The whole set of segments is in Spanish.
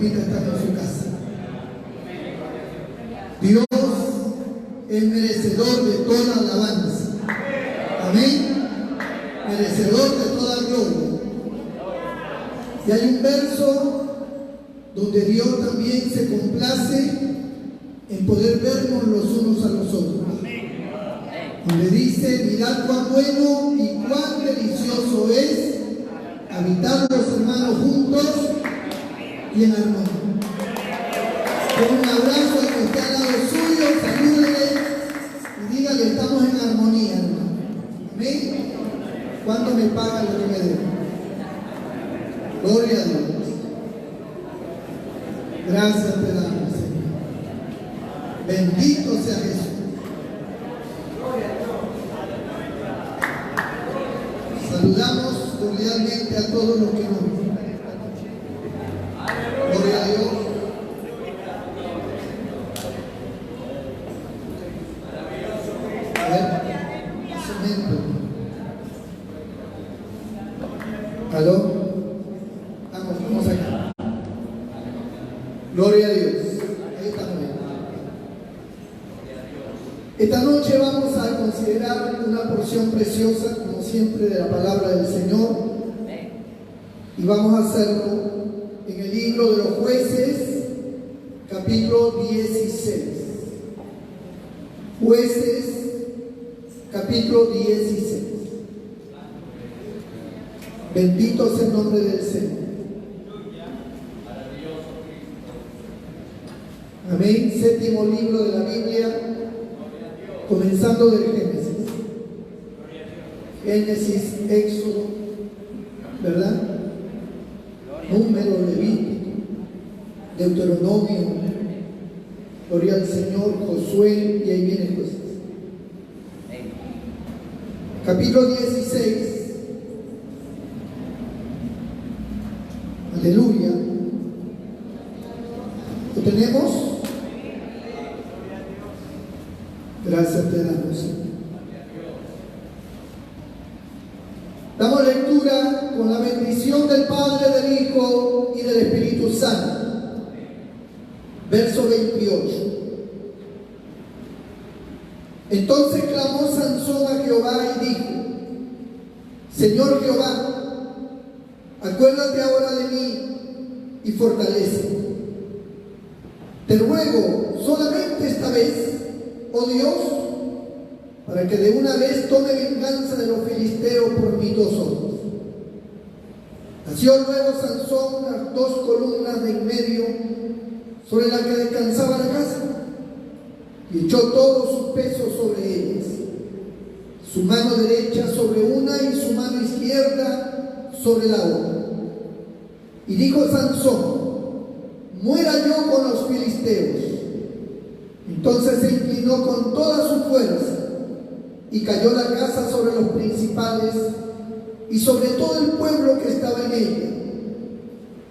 permita estar en su casa. Dios es merecedor de toda alabanza. Amén. Merecedor de toda gloria. Y hay un verso donde Dios también se complace en poder vernos los unos a los otros. Donde dice: mirad cuán bueno y cuán delicioso es habitar los hermanos juntos y en armonía. Con un abrazo al que esté al lado suyo, salúdele y dígale: estamos en armonía, hermano. Amén. ¿Cuánto me pagan lo que me deben? Gloria a Dios. Gracias te damos, Señor. Bendito sea Jesús. Saludamos cordialmente a todos los que nos visitan esta noche. Gloria a Dios. A ver, un momento. ¿Aló? Vamos acá. Gloria a Dios. Ahí estamos bien. Esta noche vamos a considerar una porción preciosa, como siempre, de la palabra del Señor. Y vamos a hacerlo en el libro de los Jueces, capítulo 16. Jueces, capítulo 16. Bendito sea el nombre del Señor. Amén. Séptimo libro de la Biblia, comenzando del Génesis. Génesis, Éxodo, ¿verdad? Número, Levítico, Deuteronomio, gloria al Señor, Josué, y ahí viene Jueces. Capítulo 16. Aleluya. ¿Lo tenemos? Gracias te damos, Señor. Damos lectura con la bendición del Padre, del Hijo y del Espíritu Santo. Verso 28. Entonces clamó Sansón a Jehová y dijo: Señor Jehová, acuérdate ahora de mí y fortaléceme. Te ruego solamente esta vez, oh Dios, para que de una vez tome venganza de los filisteos por mis 2 ojos. Hació luego Sansón las 2 columnas de en medio sobre las que descansaba la casa, y echó todo su peso sobre ellas, su mano derecha sobre una y su mano izquierda sobre la otra. Y dijo Sansón: muera yo con los filisteos. Entonces se inclinó con toda su fuerza y cayó la casa sobre los principales y sobre todo el pueblo que estaba en ella.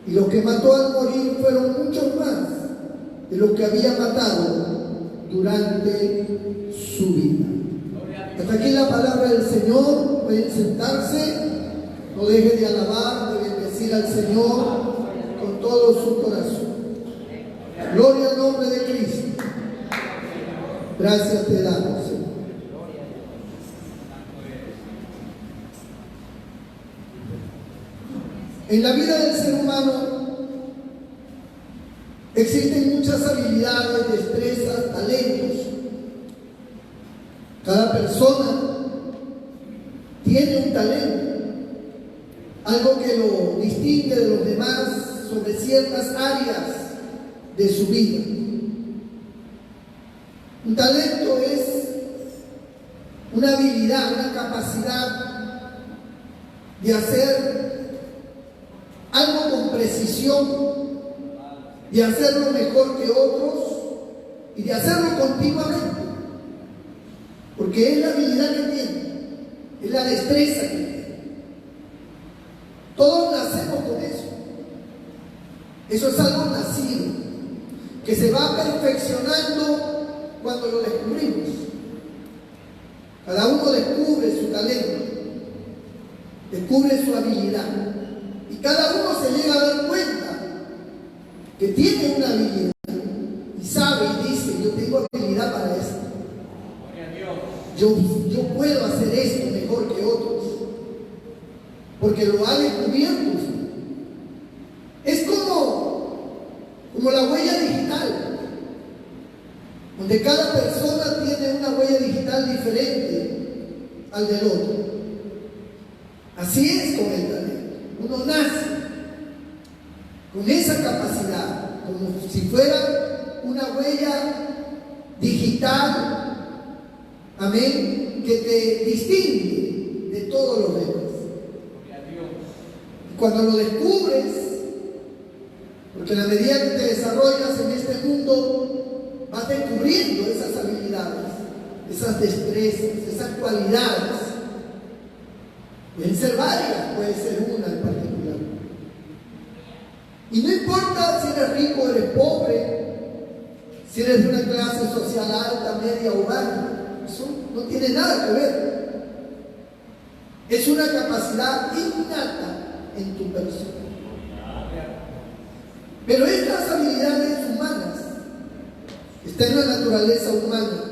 Y los que mató al morir fueron muchos más de los que había matado durante su vida. Hasta aquí la palabra del Señor. Pueden sentarse. No deje de alabar, de bendecir al Señor con todo su corazón. Gloria al nombre de Cristo. Gracias te damos, Señor. En la vida del ser humano existen muchas habilidades, destrezas, talentos. Cada persona tiene un talento, algo que lo distingue de los demás sobre ciertas áreas de su vida. Un talento es una habilidad, una capacidad de hacer algo con precisión, de hacerlo mejor que otros y de hacerlo continuamente, porque es la habilidad que tiene, es la destreza que tiene. Todos nacemos con eso. Eso es algo nacido, que se va perfeccionando cuando lo descubrimos. Cada uno descubre su talento, descubre su habilidad, y cada uno se llega a dar cuenta que tiene una habilidad y sabe y dice, yo tengo habilidad para esto. Yo puedo hacer esto mejor que otros, porque lo ha descubierto. Es como la huella digital, donde cada persona tiene una huella digital diferente al del otro. Así es con el talento. Uno nace con esa capacidad, como si fuera una huella digital, amén, que te distingue de todos los demás. Y cuando lo descubres, porque en la medida que te desarrollas en este mundo, vas descubriendo esas habilidades, esas destrezas, esas cualidades. Pueden ser varias, puede ser una en particular. Y no importa si eres rico o eres pobre, si eres de una clase social alta, media o baja, eso no tiene nada que ver. Es una capacidad innata en tu persona. Pero estas habilidades humanas están en la naturaleza humana.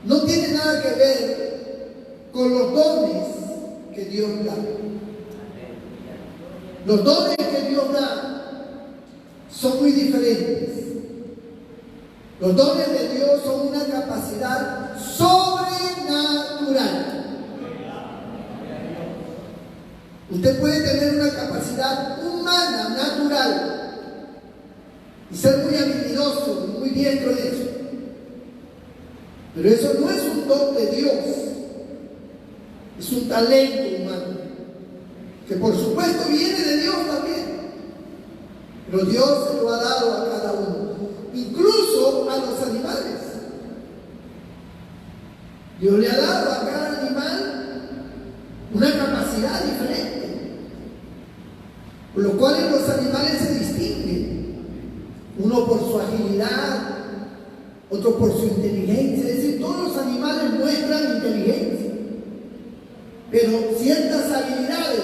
No tiene nada que ver con los dones que Dios da. Los dones que Dios da son muy diferentes. Los dones de Dios son una capacidad sobrenatural. Usted puede tener una capacidad humana, natural, y ser muy habilidoso, muy diestro en eso. Pero eso no es un don de Dios, es un talento humano, que por supuesto viene de Dios también. Pero Dios se lo ha dado a cada uno, incluso a los animales. Dios le ha dado a cada animal una capacidad diferente, por lo cual los animales se distinguen, uno por su agilidad, otro por su inteligencia. Es decir, todos los animales muestran inteligencia, pero ciertas habilidades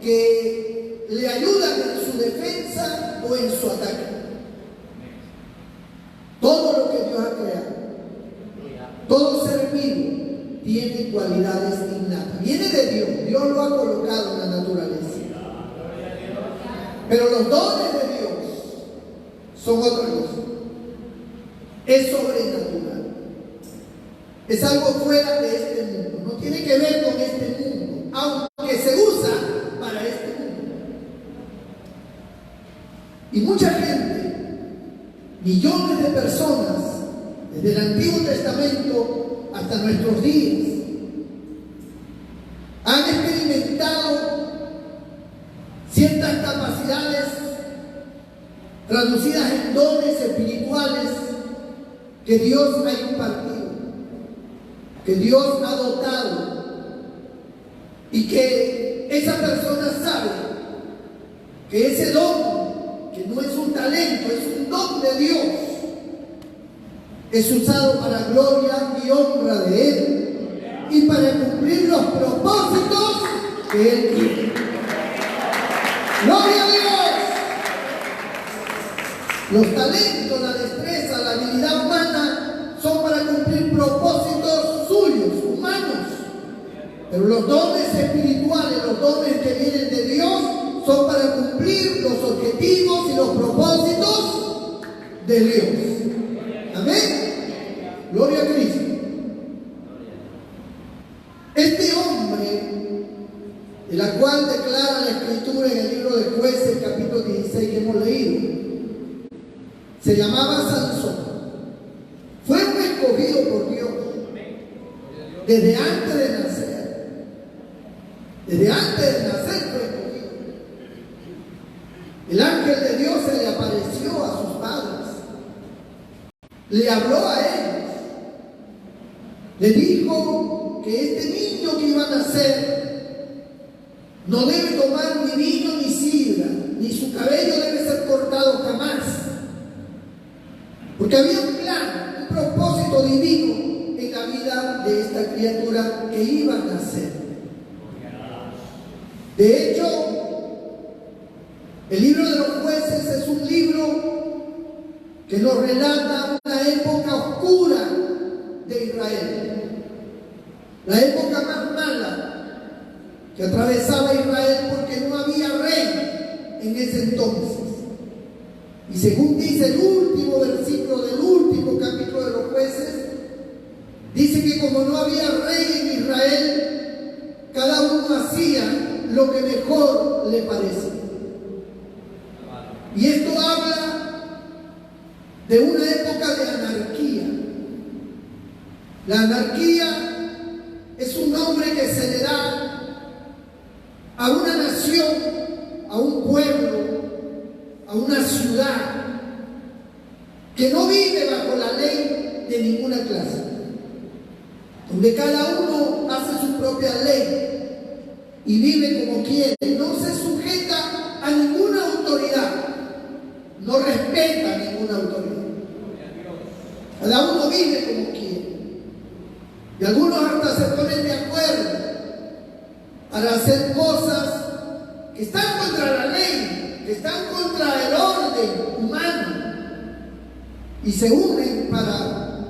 que le ayudan en su defensa o en su ataque. Todo lo que Dios ha creado, todo ser vivo, tiene cualidades innatas. Viene de Dios, Dios lo ha colocado en la naturaleza. Pero los dones de Dios son otra cosa. Es sobrenatural. Es algo fuera de este mundo. No tiene que ver con este mundo, aunque se usa para este mundo. Y mucha gente, millones de personas, desde el Antiguo Testamento hasta nuestros días, han experimentado ciertas capacidades traducidas en dones espirituales que Dios ha impartido, que Dios ha dotado, y que esa persona sabe que ese don, que no es un talento, es un don de Dios, es usado para gloria y honra de Él y para cumplir los propósitos que Él tiene. ¡Gloria a Dios! Los talentos, la destreza, la habilidad humana son para cumplir propósitos suyos, humanos. Pero los dones espirituales, los dones que vienen de Dios, son para cumplir los objetivos y los propósitos de Dios. Amén. Gloria a Cristo. Este hombre, de la cual declara la Escritura en el libro de Jueces, capítulo 16 que hemos leído, se llamaba Sansón. Fue un escogido por Dios desde antes de nacer. Desde antes de nacer fue escogido. El ángel de Dios se le apareció a sus padres, le habló a ellos, le dijo que este niño que iba a nacer no debe tomar ni vino ni sidra, ni su cabello debe ser cortado jamás, porque había un plan, un propósito divino en la vida de esta criatura que iba a nacer. De hecho, El libro de los jueces es un libro que nos relata una época oscura de Israel, la época más mala que atravesaba Israel porque no había rey en ese entonces. Y según dice el último versículo del último capítulo de los jueces, dice que como no había rey en Israel, cada uno hacía lo que mejor le parece. Y esto habla de una época de anarquía. La anarquía es un nombre que se le da a una nación, a un pueblo, a una ciudad que no vive bajo la ley de ninguna clase, donde cada uno hace su propia ley y vive como quiere, no se sujeta a ninguna autoridad, no respeta a ninguna autoridad. Cada uno vive como quiere. Y algunos hasta se ponen de acuerdo para hacer cosas que están contra la ley, que están contra el orden humano, y se unen para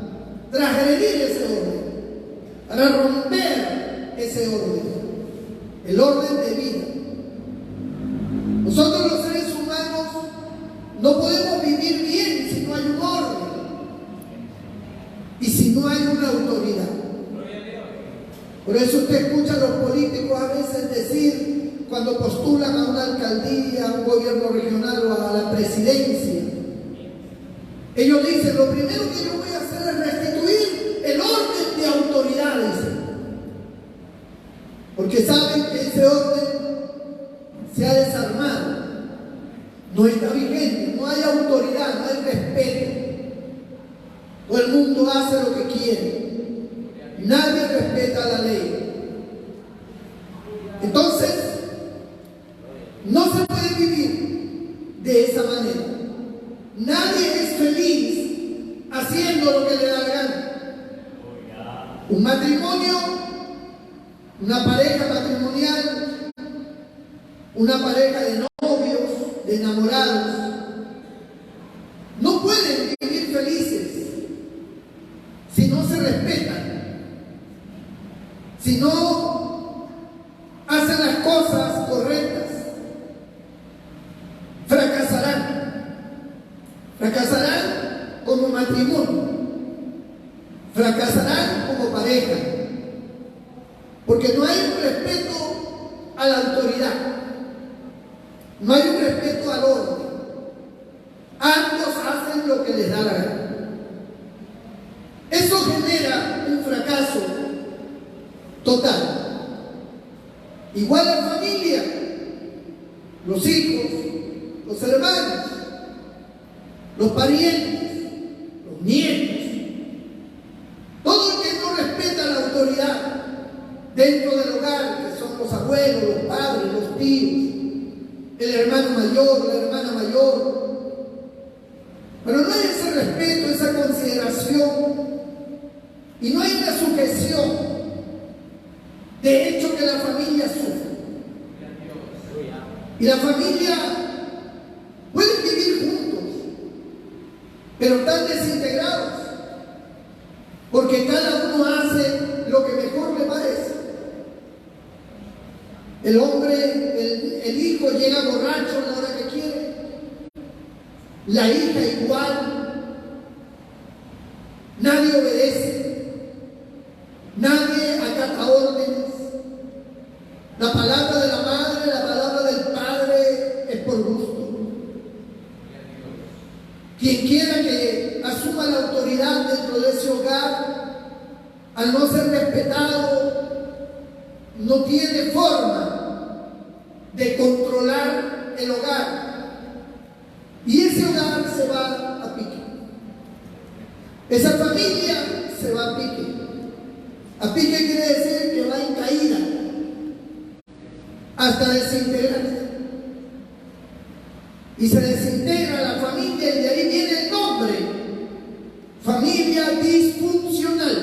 transgredir ese orden, para romper ese orden, el orden de vida. Nosotros los seres humanos no podemos vivir bien si no hay un orden y si no hay una autoridad. Por eso usted escucha a los políticos a veces decir, cuando postulan a una alcaldía, a un gobierno regional o a la presidencia, ellos dicen, lo primero que yo voy a hacer es restituir el orden de autoridades, porque saben que ese orden se ha desarmado, no está vigente, no hay autoridad, no hay respeto. Todo el mundo hace lo que quiere, nadie respeta la ley. Entonces, no se puede vivir de esa manera. Nadie es feliz haciendo lo que le da la gana. Un matrimonio, una pareja matrimonial, una pareja de novios, de enamorados, no pueden vivir felices si no se respetan, si no hacen las cosas correctas. Fracasarán como matrimonio, fracasarán como pareja, porque no hay un respeto a la autoridad, no hay un respeto al orden. Ambos hacen lo que les da la gana. Eso genera un fracaso total. Igual la familia, los hijos, los hermanos, los parientes, los nietos, todo el que no respeta la autoridad dentro del hogar, que son los abuelos, los padres, los tíos, el hermano mayor, la hermana mayor. Pero no hay ese respeto, esa consideración, y no hay una sujeción. De hecho, que la familia sufre. Y la familia puede vivir juntos, pero están desintegrados, porque cada uno hace lo que mejor le parece. El hombre, el hijo llega borracho a la hora que quiere, la hija igual, nadie obedece, nadie acata órdenes. La palabra de la madre, la palabra del padre es por gusto. Quien quiera que asuma la autoridad dentro de ese hogar, al no ser respetado, no tiene forma de controlar el hogar. Y ese hogar se va a pique. Esa familia se va a pique. A pique quiere decir que va en caída, hasta desintegrarse. Y se desintegra la familia, y de ahí viene el nombre, familia disfuncional.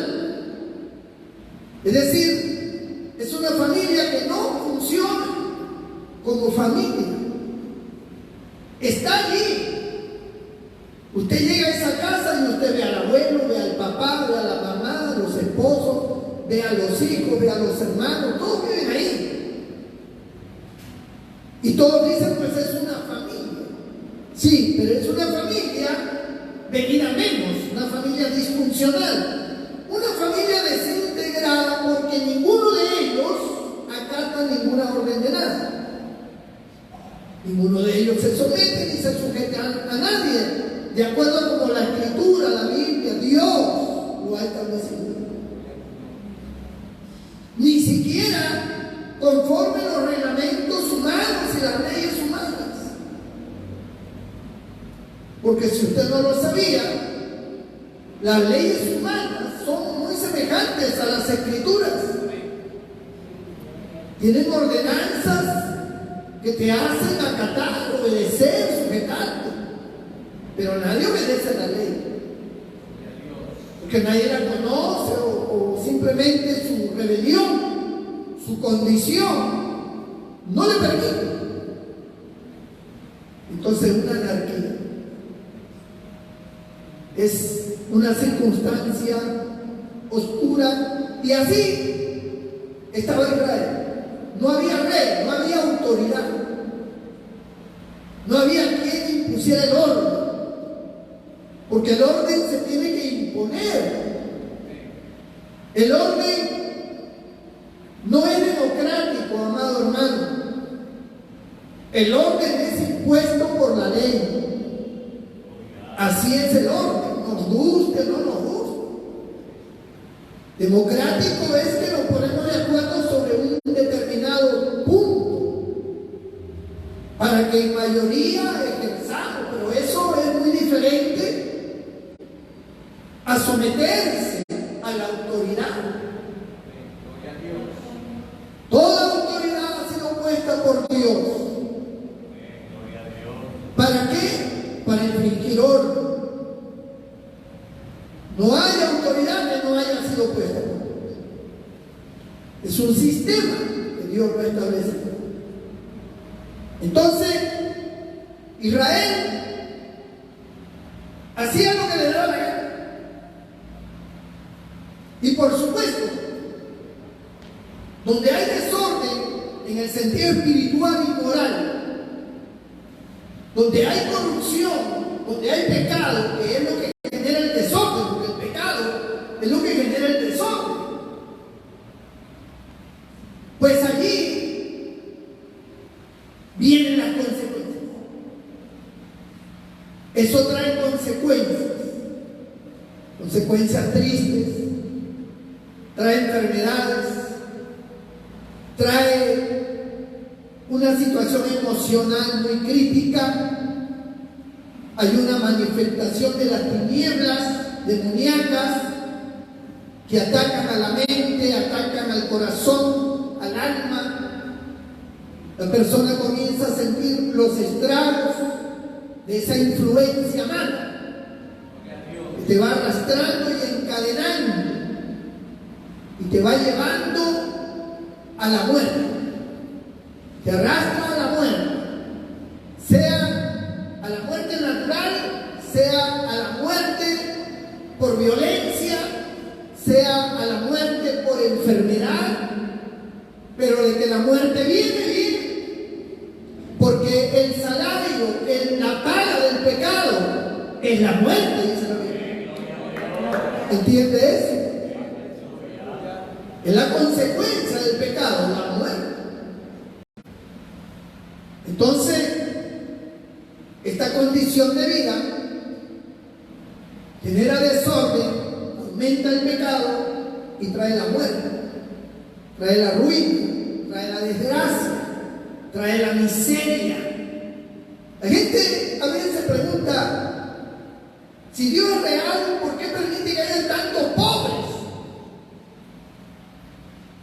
Es decir, es una familia que no funciona como familia. Está allí. Usted llega a esa casa y usted ve al abuelo, ve al papá, ve a la mamá, a los esposos, ve a los hijos, ve a los hermanos, todos viven ahí. Y todos dicen, pues es una familia. Sí, pero es una familia venida menos, una familia disfuncional, una familia desintegrada porque ninguno de ellos acata ninguna orden de nada. Ninguno de ellos se somete ni se sujeta a nadie, de acuerdo a como la Escritura, la Biblia, Dios lo ha establecido. Ni siquiera conforme los reglamentos humanos y las leyes humanas. Porque si usted no lo sabía, las leyes humanas son muy semejantes a las Escrituras. Tienen ordenanzas que te hacen acatar, obedecer, sujetarte. Pero nadie obedece la ley. Porque nadie la conoce o simplemente su rebelión, su condición, no le permite. Entonces una anarquía. Es una circunstancia oscura. Y así estaba Israel. No había rey, no había autoridad. No había quien impusiera el orden. Porque el orden se tiene que imponer. El orden no es democrático, amado hermano. El orden es impuesto por la ley. Así es el orden, nos guste o no nos guste. Democrático es que nos ponemos de acuerdo sobre un determinado punto para que en mayoría ejerzamos, pero eso es muy diferente a someterse a la autoridad. Toda autoridad ha sido puesta por Dios. ¿Para qué? Para infringir orden. No hay autoridad que no haya sido puesta por Dios. Es un sistema que Dios lo establece. Entonces, Israel hacía lo que le daba la gana. Y por supuesto, donde hay desorden en el sentido espiritual y moral, donde hay corrupción, donde hay pecado, que es lo que genera el desorden, porque el pecado es lo que genera el desorden, pues allí vienen las consecuencias. Eso trae consecuencias tristes, trae enfermedades, trae una situación emocional muy crítica. Hay una manifestación de las tinieblas demoníacas que atacan a la mente, atacan al corazón, al alma. La persona comienza a sentir los estragos de esa influencia mala que te va arrastrando y encadenando y te va llevando a la muerte. Te arrastra a la muerte, sea a la muerte natural, sea a la muerte por violencia, sea a la muerte por enfermedad, pero de que la muerte viene, porque el salario, la paga del pecado es la muerte, dice la Biblia. ¿Entiende eso? Es la consecuencia del pecado, la muerte. Entonces, esta condición de vida genera desorden, aumenta el pecado y trae la muerte, trae la ruina, trae la desgracia, trae la miseria. La gente a veces se pregunta, si Dios es real, ¿por qué permite que haya tantos pobres?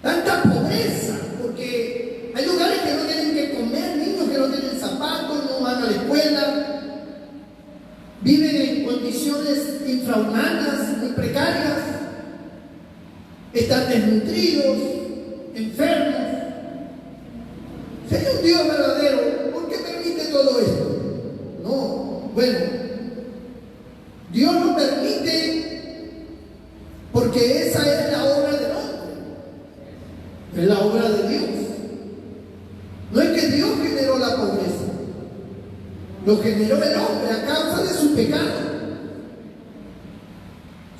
Tanta pobreza, porque hay lugares que no tienen que comer, niños que no tienen zapatos, no van a la escuela, viven en condiciones infrahumanas, muy precarias, están desnutridos, enfermos. Si hay un Dios verdadero, ¿por qué permite todo esto? lo generó el hombre a causa de su pecado.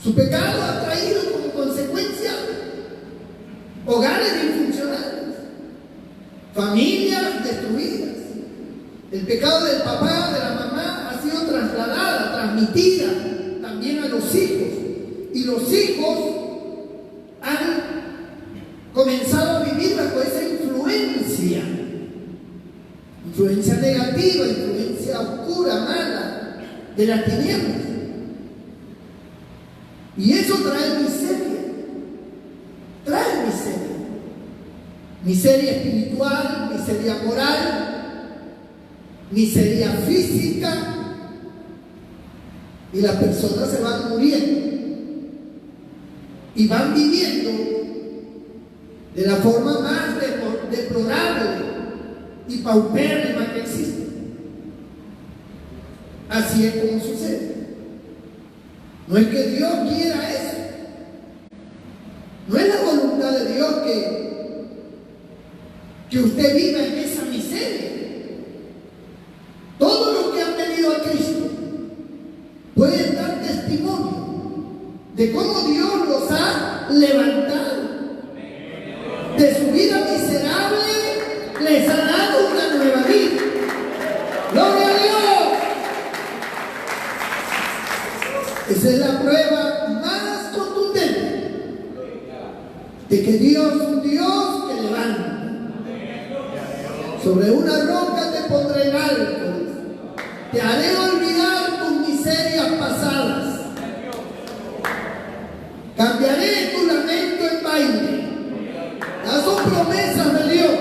Su pecado ha traído como consecuencia hogares disfuncionales, familias destruidas. El pecado del papá, de la mamá, ha sido trasladada, transmitida también a los hijos. Y los hijos han comenzado a vivir bajo esa influencia negativa, influencia oscura, mala, de las tinieblas. Y eso trae miseria espiritual, miseria moral, miseria física, y las personas se van muriendo y van viviendo de la forma más deplorable y paupérrima que existe. Así es como sucede. No es que Dios quiera eso. No es la voluntad de Dios que usted viva en esa miseria. Todos los que han venido a Cristo pueden dar testimonio de cómo Dios los ha levantado de su vida miserable, les ha dado una nueva vida. ¡Gloria a Dios! Esa es la prueba más contundente de que Dios es un Dios que levanta. Sobre una roca te pondré en alto. Te haré olvidar tus miserias pasadas. Cambiaré tu lamento en baile. Esas son promesas de Dios,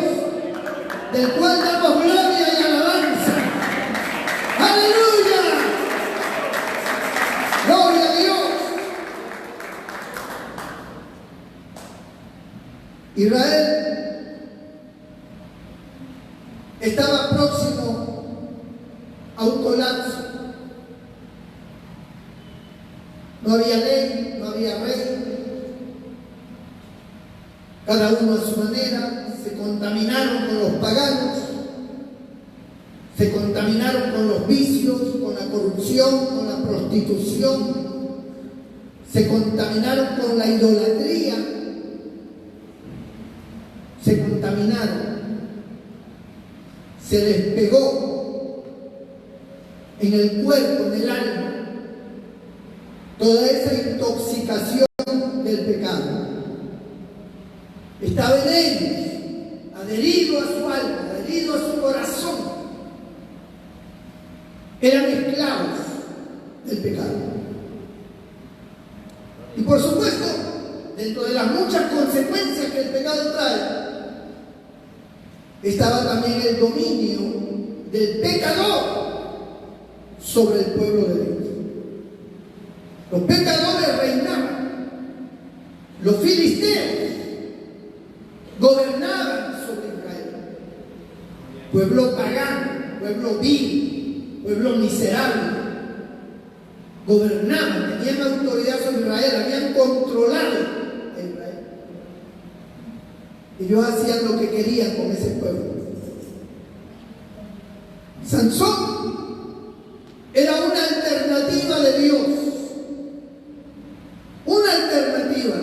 del cual damos gloria y alabanza. ¡Aleluya! ¡Gloria a Dios! Israel estaba próximo a un colapso. No había ley, no había rey. Cada uno a su manera. Se contaminaron con los paganos, se contaminaron con los vicios, con la corrupción, con la prostitución, se contaminaron con la idolatría, se contaminaron. Se les pegó en el cuerpo, en el alma, toda esa intoxicación del pecado. Estaba en ellos, adherido a su alma, adherido a su corazón. Eran esclavos del pecado. Y por supuesto, dentro de las muchas consecuencias que el pecado trae, estaba también el dominio del pecador sobre el pueblo de Dios. Los pecadores reinaban. Los filisteos gobernaban sobre Israel. Pueblo pagano, pueblo vil, pueblo miserable. Gobernaban, tenían autoridad sobre Israel, habían controlado a Israel. Ellos hacían lo que querían con ese pueblo. Sansón era una alternativa de Dios. Una alternativa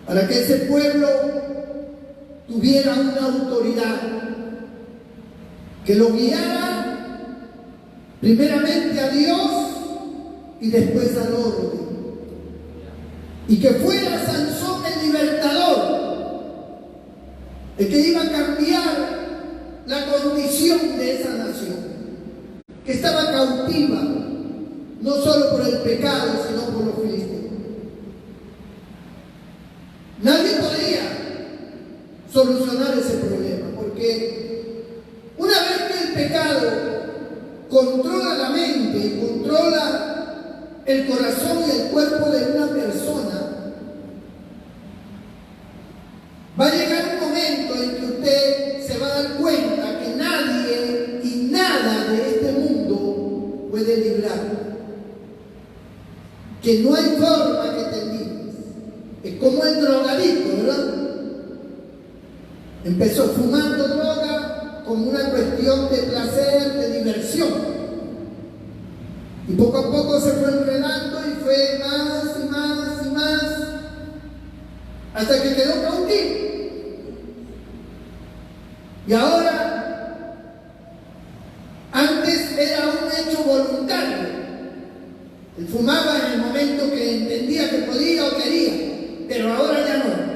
para que ese pueblo tuviera una autoridad que lo guiara primeramente a Dios y después al orden, y que fuera Sansón el libertador, el que iba a cambiar la condición de esa nación, que estaba cautiva no solo por el pecado, sino por los filisteos. Nadie podría solucionar ese problema, porque una vez que el pecado controla la mente y controla el corazón y el cuerpo de una persona, va a llegar un momento en que usted se va a dar cuenta que nadie y nada de este mundo puede librarlo, que no hay forma que te libres. Es como el drogadicto, ¿verdad? Empezó fumando droga como una cuestión de placer, de Y poco a poco se fue enredando y fue más y más y más, hasta que quedó cautivo. Y ahora, antes era un hecho voluntario. Él fumaba en el momento que entendía que podía o quería, pero ahora ya no.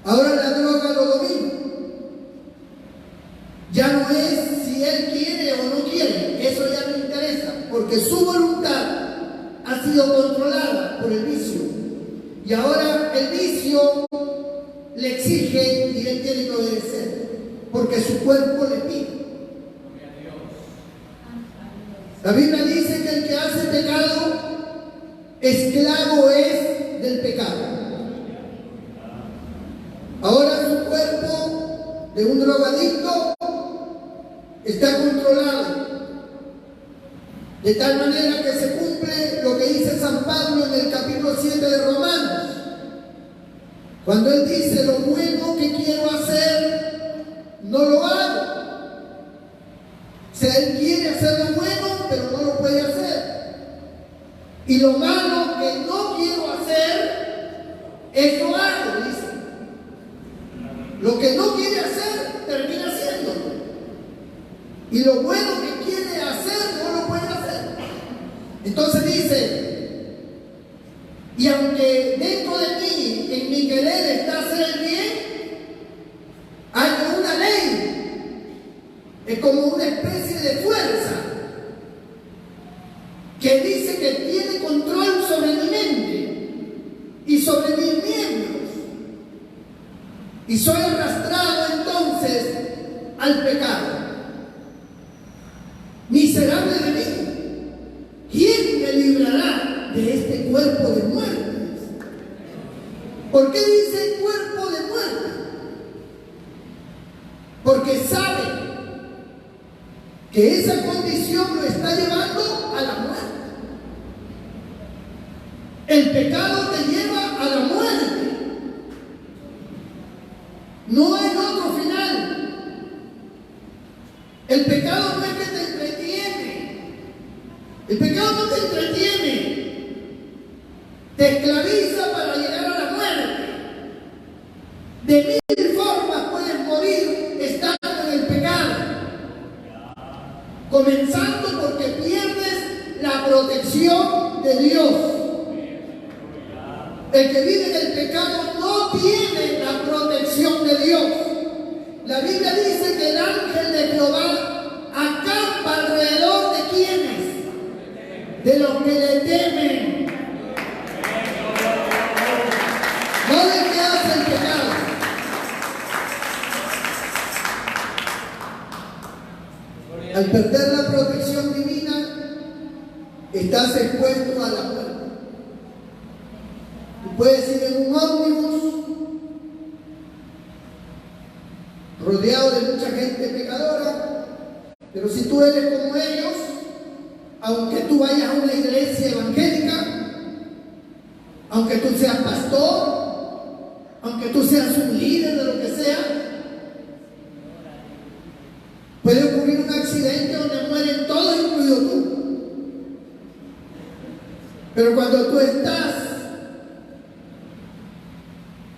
Ahora la droga lo domina. Ya no es si él quiere o no quiere, eso ya no interesa, porque su voluntad ha sido controlada por el vicio. Y ahora el vicio le exige y él tiene que obedecer, porque su cuerpo le pide. La Biblia dice que el que hace pecado, esclavo es del pecado. Ahora su cuerpo de un drogadicto está controlado, de tal manera que se cumple lo que dice San Pablo en el capítulo 7 de Romanos, cuando él dice: lo bueno que quiero hacer, no lo hago. O sea, él quiere hacer lo bueno, pero no lo puede hacer. Y lo malo que no quiero hacer, eso hago, dice. Lo que no quiere hacer, termina haciéndolo. Y lo bueno que quiere hacer, no lo puede hacer. Entonces dice: y aunque dentro de mí, en mi querer está hacer el bien, hay una ley. Es como una especie de fuerza que dice que tiene control sobre mi mente y sobre mis miembros. Y soy arrastrado entonces al pecado. Miserable de mí, ¿quién me librará de este cuerpo de muerte? ¿Por qué dice cuerpo de muerte? Porque sabe que esa condición lo está llevando a la muerte. El pecado te lleva a la muerte. No hay otro final. El pecado no es que te entretiene. El pecado no te entretiene. Te esclaviza para llegar a la muerte. De mil formas puedes morir estando en el pecado. Comenzando porque pierdes la protección de Dios. El que vive en el pecado no tiene la protección de Dios. La Biblia dice que el ángel de Jehová acampa alrededor de quienes, de los que le temen. No de que hace el pecado. Al perder la protección divina, estás expuesto a la muerte. Tú puedes ir en un ómnibus rodeado de mucha gente pecadora, pero si tú eres como ellos, aunque tú vayas a una iglesia evangélica, aunque tú seas pastor, aunque tú seas un líder de lo que sea, puede ocurrir un accidente donde mueren todos, incluido tú. Pero cuando tú estás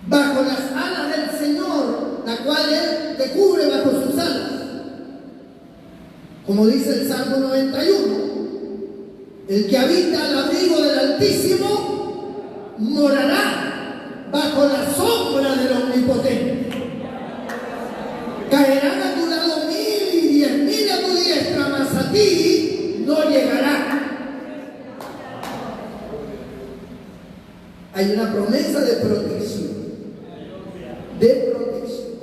bajo las alas del Señor, la cual Él te cubre bajo sus alas, como dice el Salmo 91, el que habita al abrigo del Altísimo morará bajo la sombra del Omnipotente. Caerán a tu lado 1000 y 10.000 a tu diestra, mas a ti no llegará. Hay una promesa de protección. De protección.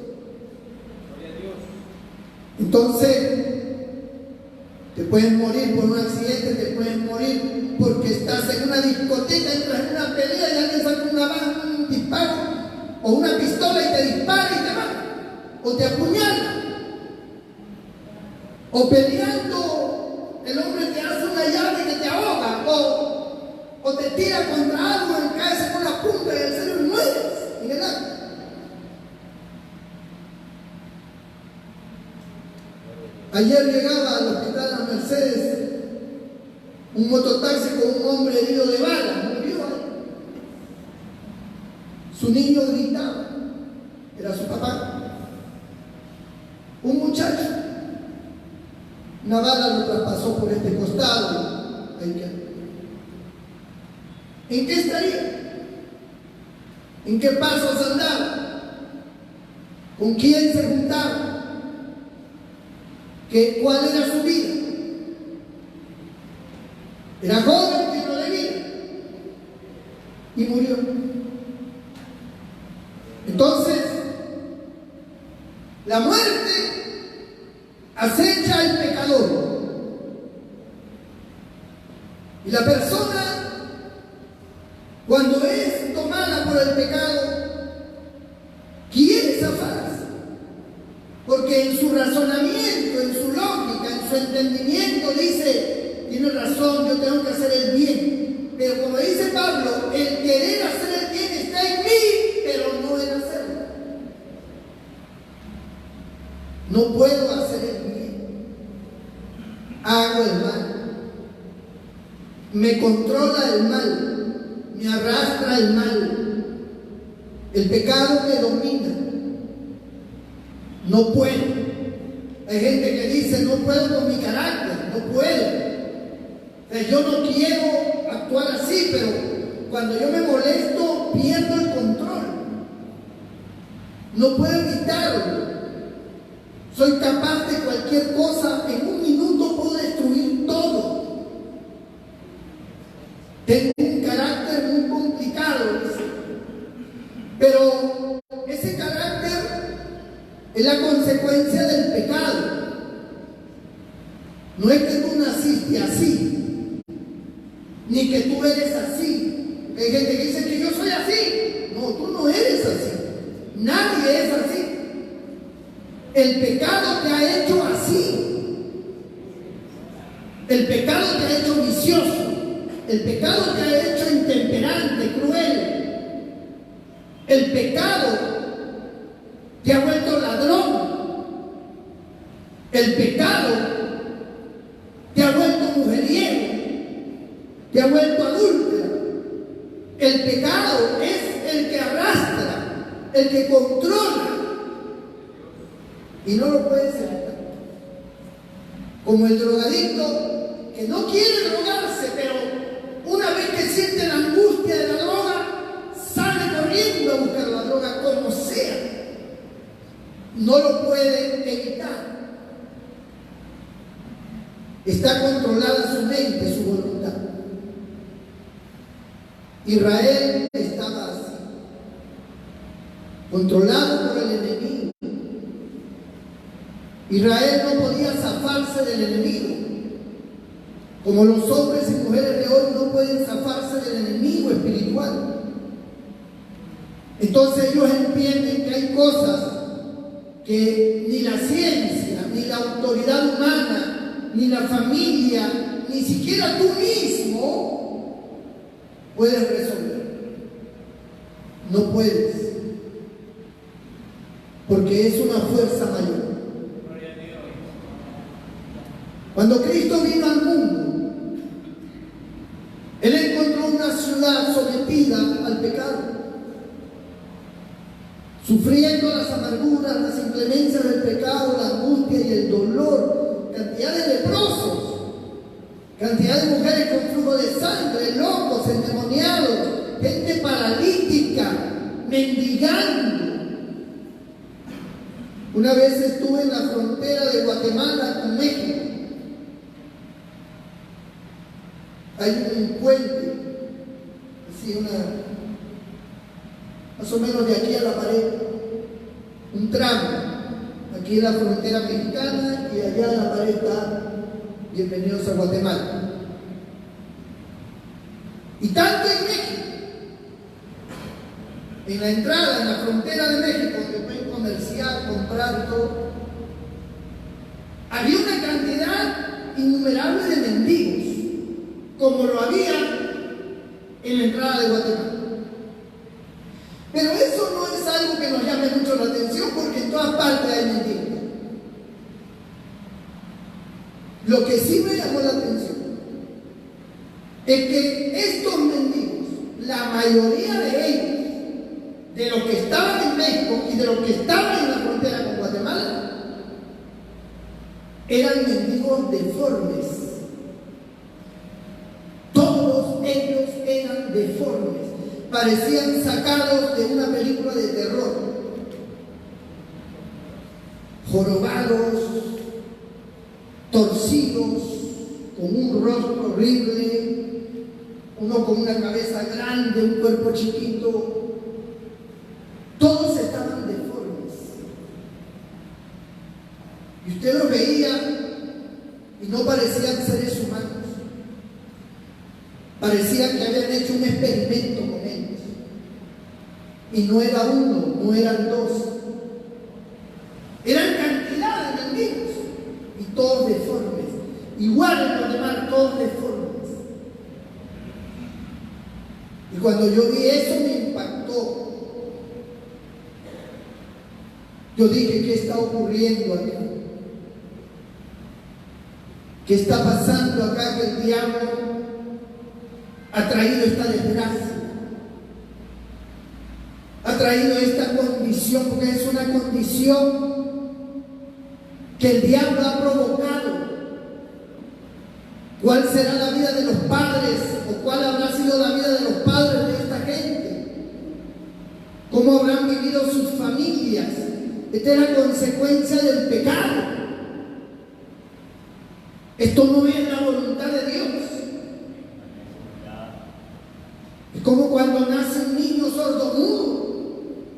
Entonces, te pueden morir por un accidente, te pueden morir porque estás en una discoteca, entras en una pelea y alguien saca un disparo o una pistola y te dispara y te mata, o te apuñala, o peleando el hombre te hace una llave que te ahoga, o te tira contra algo y caes con la punta del cerebro y mueres en el acto. Ayer llegaba al hospital a Mercedes Un mototaxi con un hombre herido de bala, murió ahí. Su niño gritaba, era su papá. Un muchacho, una bala lo traspasó por este costado. Ahí quedó. ¿En qué estaría? ¿En qué pasos andaba? ¿Con quién se juntaba? ¿Cuál era su vida? Era joven, lleno de vida, y murió. Entonces, la muerte acecha al pecador. Y la persona, cuando es tomada por el pecado, quiere zafarse. Porque en su razonamiento, en su lógica, en su entendimiento dice, tiene razón, yo tengo que hacer el bien. Pero como dice Pablo, el querer hacer el bien está en mí, pero no el hacerlo. No puedo hacer el bien. Hago el mal. Me controla el mal. Me arrastra el mal. El pecado me domina. No puedo. Hay gente que dice, no puedo con mi carácter, no puedo. Yo no quiero actuar así, pero cuando yo me molesto, pierdo el control. No puedo evitarlo. Soy capaz de cualquier cosa, en un minuto puedo destruir todo. Tengo un carácter muy complicado, pero ese carácter es la consecuencia del pecado. No es que tú naciste así, ni que tú eres así. Hay gente que dice que yo soy así. No, tú no eres así. Nadie es así. El pecado te ha hecho así. El pecado te ha hecho vicioso. El pecado te ha hecho intemperante, cruel. El pecado te ha vuelto ladrón. El pecado te ha vuelto mujeriego. Te ha vuelto adúltera. El pecado es el que arrastra, el que controla. Y no lo puedes evitar. Como el drogadicto que no quiere drogarse, pero una vez que siente la angustia de la droga, sale corriendo a buscar la droga como sea. No lo puede evitar. Está controlada su mente, su voluntad. Israel estaba así, controlado por el enemigo. Israel no podía zafarse del enemigo, como los hombres y mujeres de hoy no pueden zafarse del enemigo espiritual. Entonces ellos entienden que hay cosas que ni la ciencia, ni la autoridad humana, ni la familia, ni siquiera tú mismo puedes resolver. No puedes, porque es una fuerza mayor. Cuando Cristo vino al mundo, Él encontró una ciudad sometida al pecado, sufriendo las amarguras, las inclemencias del pecado, la angustia y el dolor, cantidad de leprosos, cantidad de mujeres con flujo de sangre, locos, endemoniados, gente paralítica, mendigando. Una vez estuve en la frontera de Guatemala con México. Hay un puente, así más o menos de aquí a la pared, un tramo. Aquí es la frontera mexicana y allá en la pared está bienvenidos a Guatemala. Y tanto en México, en la entrada, en la frontera de México, donde pueden comerciar, comprar todo, había una cantidad innumerable de mendigos, como lo había en la entrada de Guatemala. Pero eso no es algo que nos llame mucho la atención, porque en todas partes hay mendigos. Lo que sí me llamó la atención es que estos mendigos, la mayoría de ellos, de los que estaban en México y de los que estaban en la frontera con Guatemala, eran mendigos deformes. Todos ellos eran deformes, parecían sacados de una película de terror, jorobados, torcidos, con un rostro horrible, uno con una cabeza grande, un cuerpo chiquito. Todos estaban deformes. Y usted los veía y no parecían seres humanos. Parecía que habían hecho un experimento con ellos. Y no era uno, no eran dos. Eran cantidad de mendigos. Y todos deformes. Igual en Guatemala, todos deformes. Y cuando yo vi eso me impactó. Yo dije, ¿qué está ocurriendo acá? ¿Qué está pasando acá que el diablo ha traído esta desgracia? Ha traído esta condición, porque es una condición que el diablo ha provocado. ¿Cuál será la vida de los padres? ¿O cuál habrá sido la vida de los padres de esta gente? ¿Cómo habrán vivido sus familias? Esta es la consecuencia del pecado. Esto no es la voluntad de Dios. Es como cuando nace un niño sordomudo,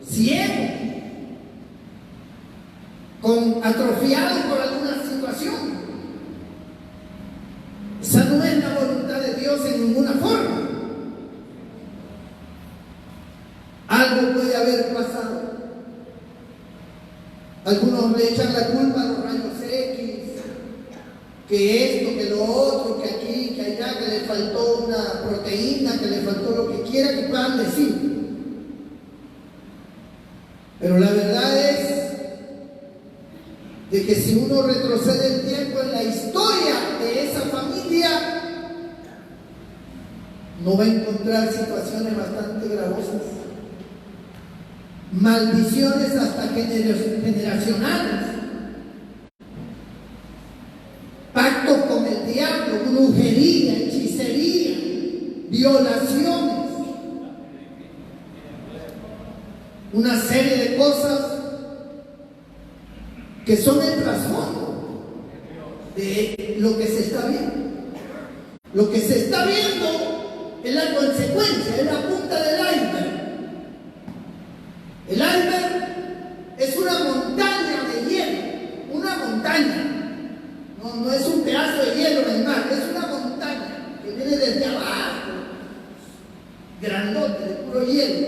ciego, atrofiado por alguna situación. Esa no es la voluntad de Dios en ninguna forma. Algo puede haber pasado. Algunos le echan la culpa a los rayos X, que esto, que lo otro, que aquí, que allá, que le faltó una proteína, que le faltó lo que quiera que puedan decir. Pero la verdad es de que si uno retrocede el tiempo en la historia de esa familia, no va a encontrar situaciones bastante gravosas. Maldiciones hasta generacionales. Pactos con el diablo, brujería, hechicería, violaciones. Una serie de cosas que son el trasfondo de lo que se está viendo. Lo que se está viendo es la consecuencia, es la punta del iceberg. El iceberg es una montaña de hielo, una montaña. No es un pedazo de hielo en el mar, es una montaña que viene desde abajo, grandote, de puro hielo.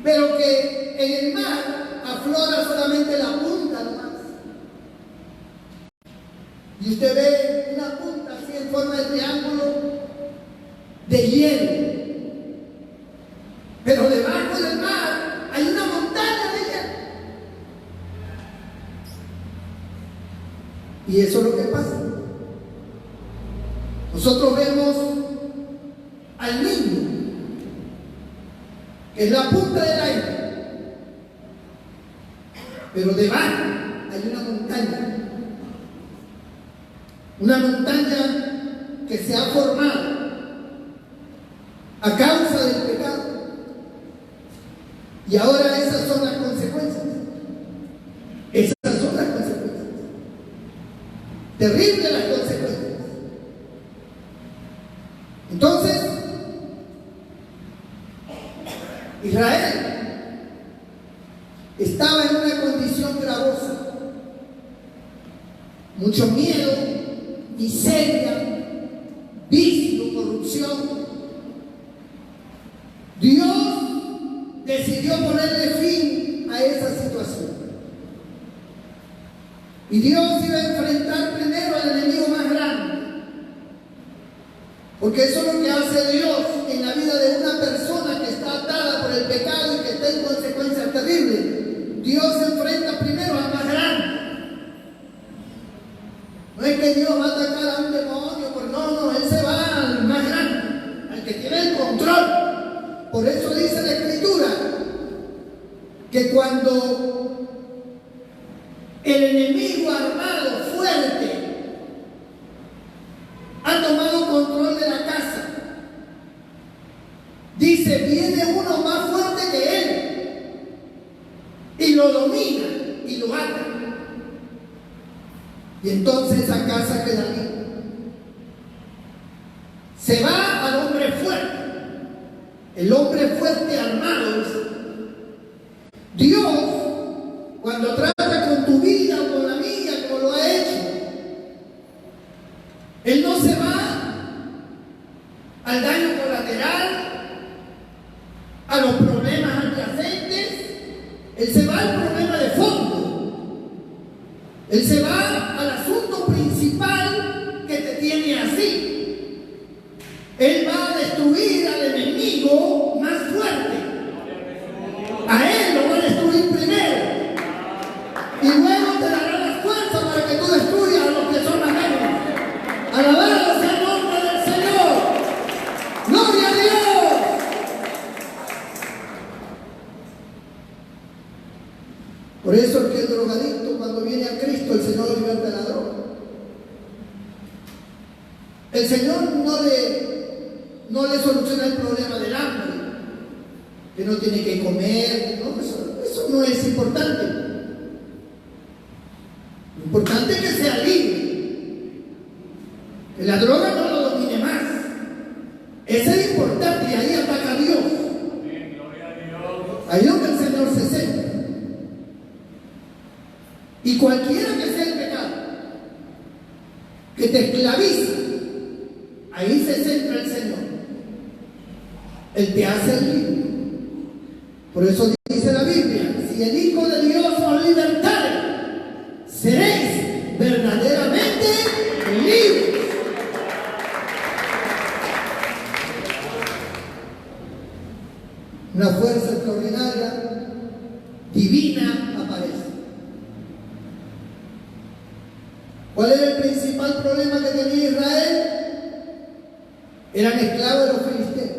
Pero que en el mar aflora solamente la punta nomás. Y usted ve una punta así en forma de triángulo de hielo. Pero debajo del mar hay una montaña de hielo. Y eso es lo que pasa. Nosotros vemos al niño, que es la punta del aire, pero debajo hay una montaña. Una montaña que se ha formado a causa del pecado. Y ahora esas son las consecuencias. Esas son las consecuencias. Terribles las consecuencias. Entonces, Israel estaba en una condición gravosa. Mucho miedo, miseria, vicio, corrupción. Dios decidió ponerle fin a esa situación. Y Dios iba a enfrentar primero al enemigo más grande. Porque eso es lo que hace Dios en la vida de una persona que está atada por el pecado y que está en consecuencias terribles. Dios se enfrenta primero al más grande. No es que Dios va a atacar a un demonio, pues no, Él se va al más grande, al que tiene el control. Por eso dice la Escritura que cuando el enemigo armado, fuerte, ha tomado control de la casa, dice, viene uno más fuerte que él y lo domina y lo ata. Y entonces esa casa queda libre. Se va al hombre fuerte. El hombre fuerte armado. Dios, cuando trata con tu vida o con la mía, como lo ha hecho, Él no se va al daño colateral, a los problemas adyacentes. Él se va al problema de fondo. Él se va al asunto principal que te tiene así. Él va a destruir al enemigo más fuerte. A él lo va a destruir primero. Y luego te dará la fuerza para que tú destruyas a los que son más débiles. Alabado sea el nombre del Señor. ¡Gloria a Dios! Por eso es que el drogadicto, cuando viene a Cristo, el Señor lo liberta de la droga. El Señor no le soluciona el problema del hambre, que no tiene que comer. No, eso no es importante. Lo importante es que sea libre, que la droga no lo domine más. Eso es importante, y ahí ataca a Dios. Ahí es donde el Señor se centra. Y cualquiera que sea el pecado que te esclaviza, ahí se centra el Señor. Él te hace libre. Por eso dice la Biblia: si el Hijo de Dios os libertare, seréis verdaderamente libres. Una fuerza extraordinaria, divina, aparece. ¿Cuál era el principal problema que tenía Israel? Eran esclavos de los filisteos.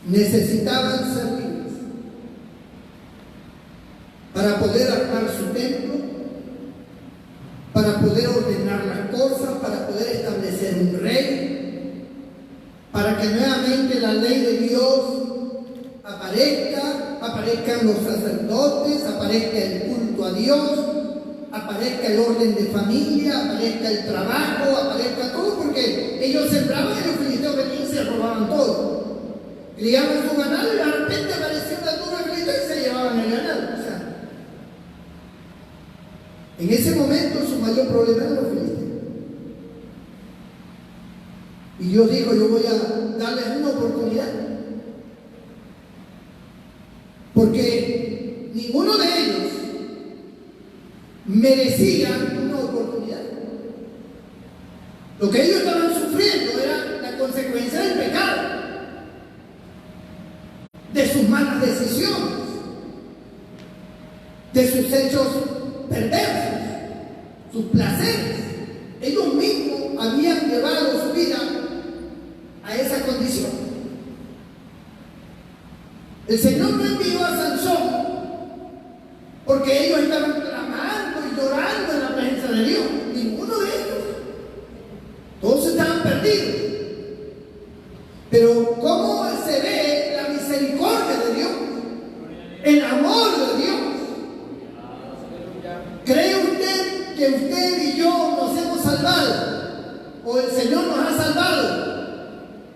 Necesitaban ser libres para poder armar su templo, para poder ordenar las cosas, para poder establecer un rey, para que nuevamente la ley de Dios aparezcan los sacerdotes, aparezca el culto a Dios, aparezca el orden de familia, aparezca el trabajo, aparezca todo, porque ellos sembraban y los filisteos venían y se robaban todo. Criaban su ganado y de repente apareció una turba de filisteos y se llevaban el ganado. O sea, en ese momento su mayor problema era los filisteos. Y Dios dijo: yo voy a darles una oportunidad, porque ninguno de ellos merecía una oportunidad. Lo que ellos estaban sufriendo era la consecuencia del pecado, de sus malas decisiones, de sus hechos perversos, sus placeres. Ellos mismos habían llevado su vida a esa condición. El Señor no envió a Sansón porque ellos estaban clamando y llorando en la presencia de Dios. Ninguno de ellos. Todos estaban perdidos. Pero ¿cómo se ve la misericordia de Dios? El amor de Dios. ¿Cree usted que usted y yo nos hemos salvado? ¿O el Señor nos ha salvado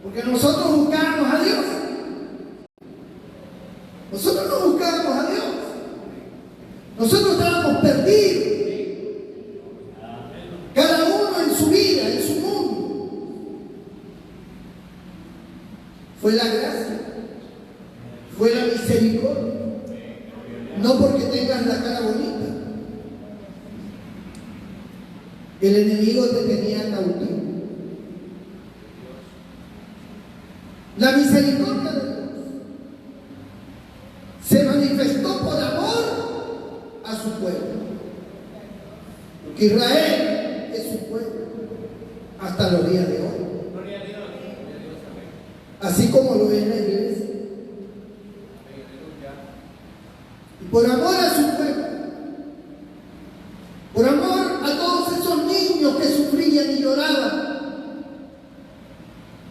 porque nosotros buscábamos a Dios? Nosotros no buscábamos a Dios. Nosotros estábamos perdidos. Cada uno en su vida, en su mundo. Fue la gracia, fue la misericordia. No porque tengas la cara bonita. El enemigo te tenía cautivo. La misericordia de Dios se manifestó por amor a su pueblo. que Israel es su pueblo hasta los días de hoy. Así como lo es la iglesia. Y por amor a su pueblo, por amor a todos esos niños que sufrían y lloraban,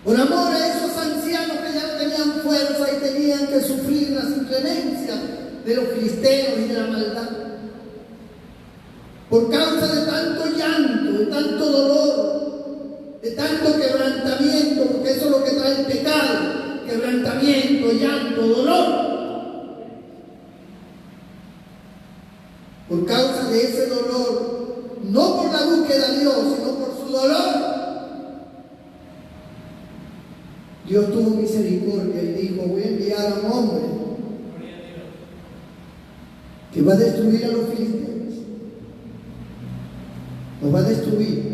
por amor a esos ancianos que ya no tenían fuerza y tenían que sufrir las inclemencias de los filisteos y de la maldad, por causa de tanto llanto, de tanto dolor, de tanto quebrantamiento, porque eso es lo que trae el pecado: quebrantamiento, llanto, dolor. Por causa de ese dolor, no por la búsqueda de Dios, sino por su dolor, Dios tuvo misericordia y dijo: voy a enviar a un hombre que va a destruir a los filisteos, los va a destruir.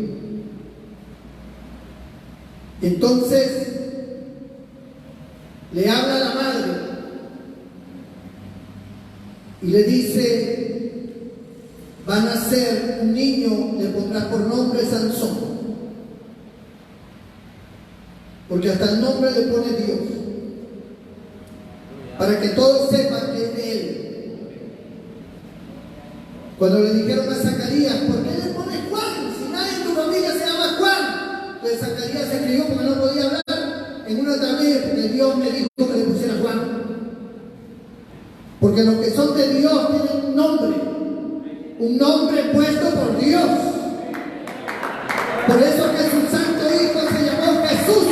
Entonces le habla a la madre y le dice: van a nacer un niño, le pondrá por nombre Sansón, porque hasta el nombre le pone Dios, para que todos sepan que es de él. Cuando le dijeron a Zacarías: ¿por qué le pones Juan si nadie en tu familia se llama Juan? Entonces Zacarías se escribió porque no podía hablar en una otra vez, porque Dios me dijo que le pusiera Juan. Porque los que son de Dios tienen un nombre puesto por Dios. Por eso que su santo hijo se llamó Jesús,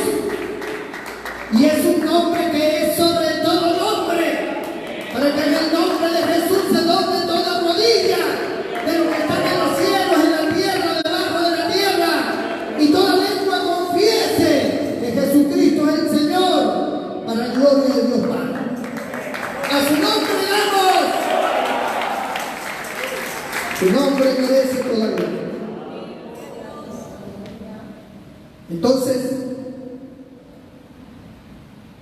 y es un nombre que es sobre todo nombre, para que en el nombre de Jesús se doble toda rodilla de los que están en los cielos, en la tierra, debajo de la tierra, y toda lengua confiese que Jesucristo es el Señor, para la gloria de Dios Padre. A su nombre le damos. Su nombre merece toda gloria. Entonces,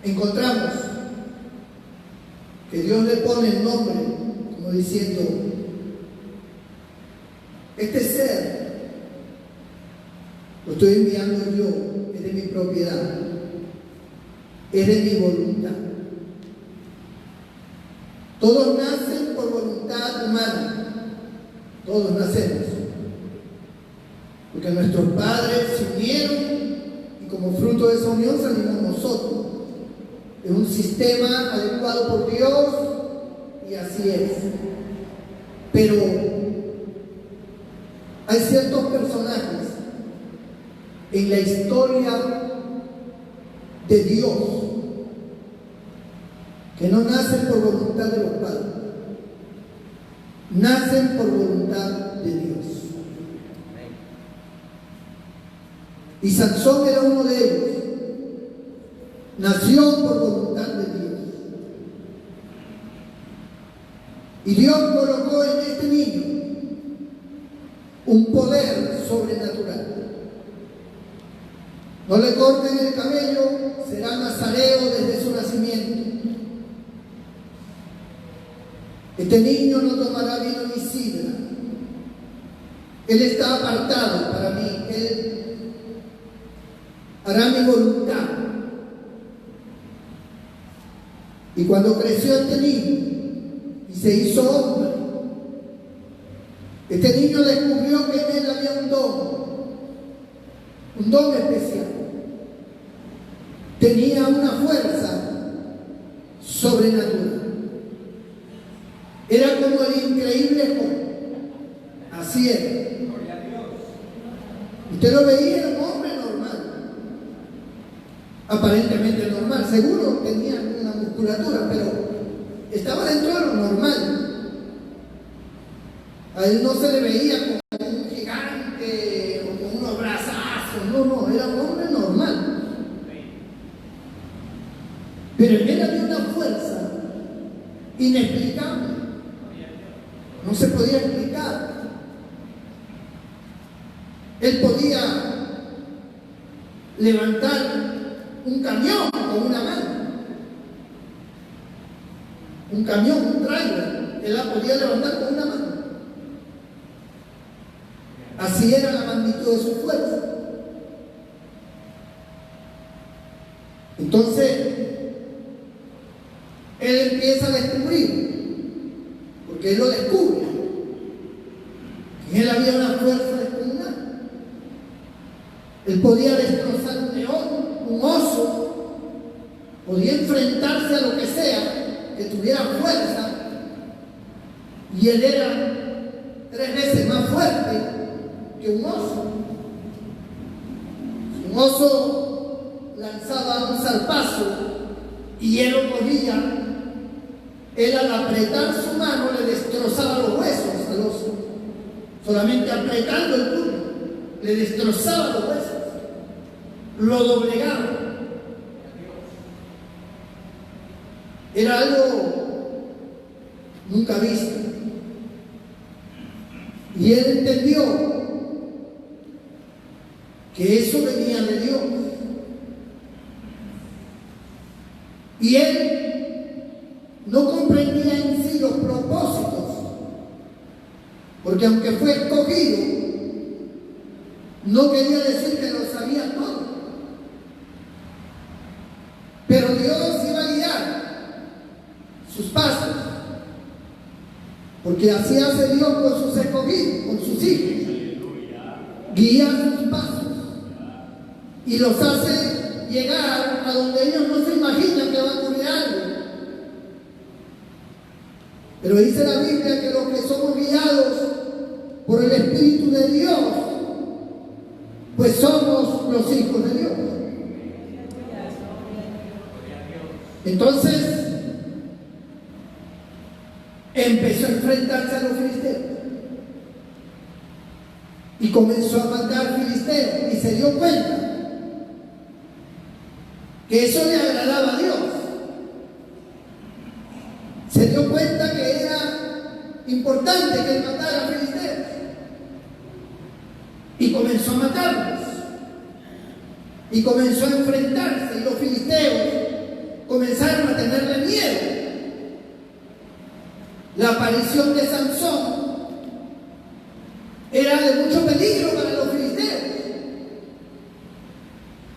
encontramos que Dios le pone el nombre, como diciendo: este ser lo estoy enviando yo, es de mi propiedad, es de mi voluntad. Todos nacen por voluntad humana. Todos nacemos, porque nuestros padres se unieron y como fruto de esa unión salimos nosotros. Es un sistema adecuado por Dios y así es. Pero hay ciertos personajes en la historia de Dios que no nacen por voluntad de los padres, nacen por voluntad de Dios. Y Sansón era uno de ellos. Nació por voluntad de Dios. Y Dios colocó en este niño un poder sobrenatural. No le corten el cabello, será nazareo desde su nacimiento. Este niño no tomará vino ni sidra. Él está apartado para mí. Él hará mi voluntad. Y cuando creció este niño y se hizo hombre, este niño descubrió que en él había un don especial. Tenía una fuerza sobrenatural. Era como el increíble Hulk. Así era. Usted lo veía, era un hombre normal. Aparentemente normal. Seguro tenía una musculatura, pero estaba dentro de lo normal. A él no se le veía como un gigante o con unos brazazos. No, era un hombre normal. Pero en él había una fuerza inexplicable. No se podía explicar. Él podía levantar un camión con una mano. Un camión, un trailer. Él la podía levantar con una mano. Así era la magnitud de su fuerza. Entonces, él empieza a descubrir, porque él lo descubre, que en él había una fuerza descomunal. Él podía destrozar un león, un oso, podía enfrentarse a lo que sea que tuviera fuerza, y él era 3 veces más fuerte que un oso. Si un oso lanzaba un zarpazo y él lo cogía, él al apretar su mano le destrozaba los huesos al oso. Solamente apretando el puño le destrozaba los huesos, lo doblegaba. Era algo nunca visto. Y él entendió que eso venía de Dios. Y él no comprendía en sí los propósitos, porque aunque fue escogido, no quería decir que lo sabía todo. Pero Dios iba a guiar sus pasos, porque así hace Dios con sus escogidos, con sus hijos. Guía sus pasos y los hace llegar a donde ellos no se imaginan que va a ocurrir algo. Pero dice la Biblia que los que somos guiados por el Espíritu de Dios, pues somos los hijos de Dios. Entonces empezó a enfrentarse a los filisteos y comenzó a matar filisteos, y se dio cuenta que eso le agradaba a Dios. Se dio cuenta que era importante que él matara a filisteos y comenzó a matarlos y comenzó a enfrentarse, y los filisteos comenzaron a tenerle miedo. La aparición de Sansón era de mucho peligro para los filisteos.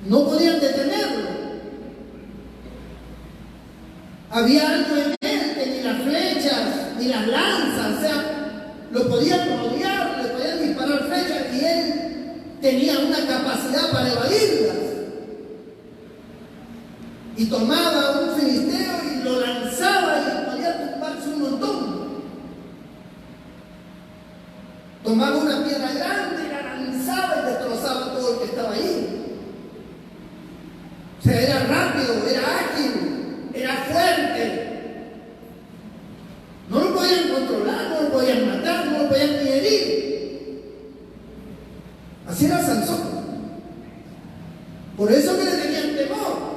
No podían detenerlo. Había algo en él que ni las flechas, ni las lanzas, o sea, lo podían rodear, le podían disparar flechas, y él tenía una capacidad para evadirlas. Y tomaba un filisteo y lo lanzaba y podía tumbarse un montón. Tomaba una piedra grande y la lanzaba y destrozaba todo el que estaba ahí. O sea, era rápido, era ágil, era fuerte. No lo podían controlar, no lo podían matar, no lo podían ni herir. Así era Sansón. Por eso que le tenían temor.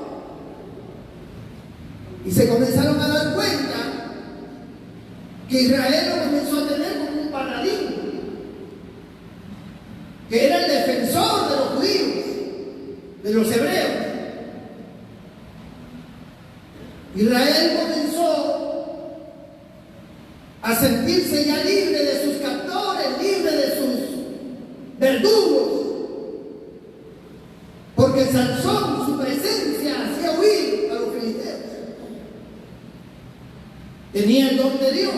Y se comenzaron a dar cuenta que Israel lo comenzó a tener como un paladín, que era el defensor de los judíos, de los hebreos. Israel comenzó a sentirse ya libre de sus captores, libre de sus verdugos, porque Sansón, su presencia, hacía huir a los filisteos. Tenía el don de Dios.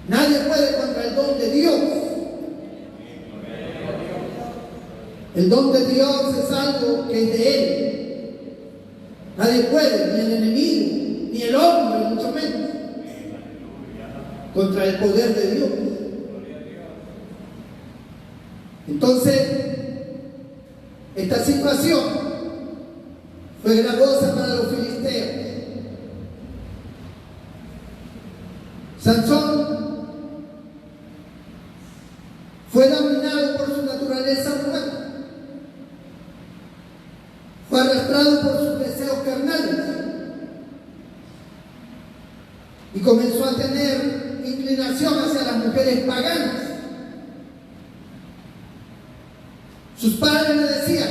Nadie puede contra el don de Dios. El don de Dios es algo que es de Él. Nadie puede, ni el enemigo, ni el hombre, mucho menos, contra el poder de Dios. Entonces, esta situación fue gravosa para los filisteos. Sansón fue dominado por su naturaleza humana, fue arrastrado por sus deseos carnales y comenzó a tener inclinación hacia las mujeres paganas. Sus padres le decían: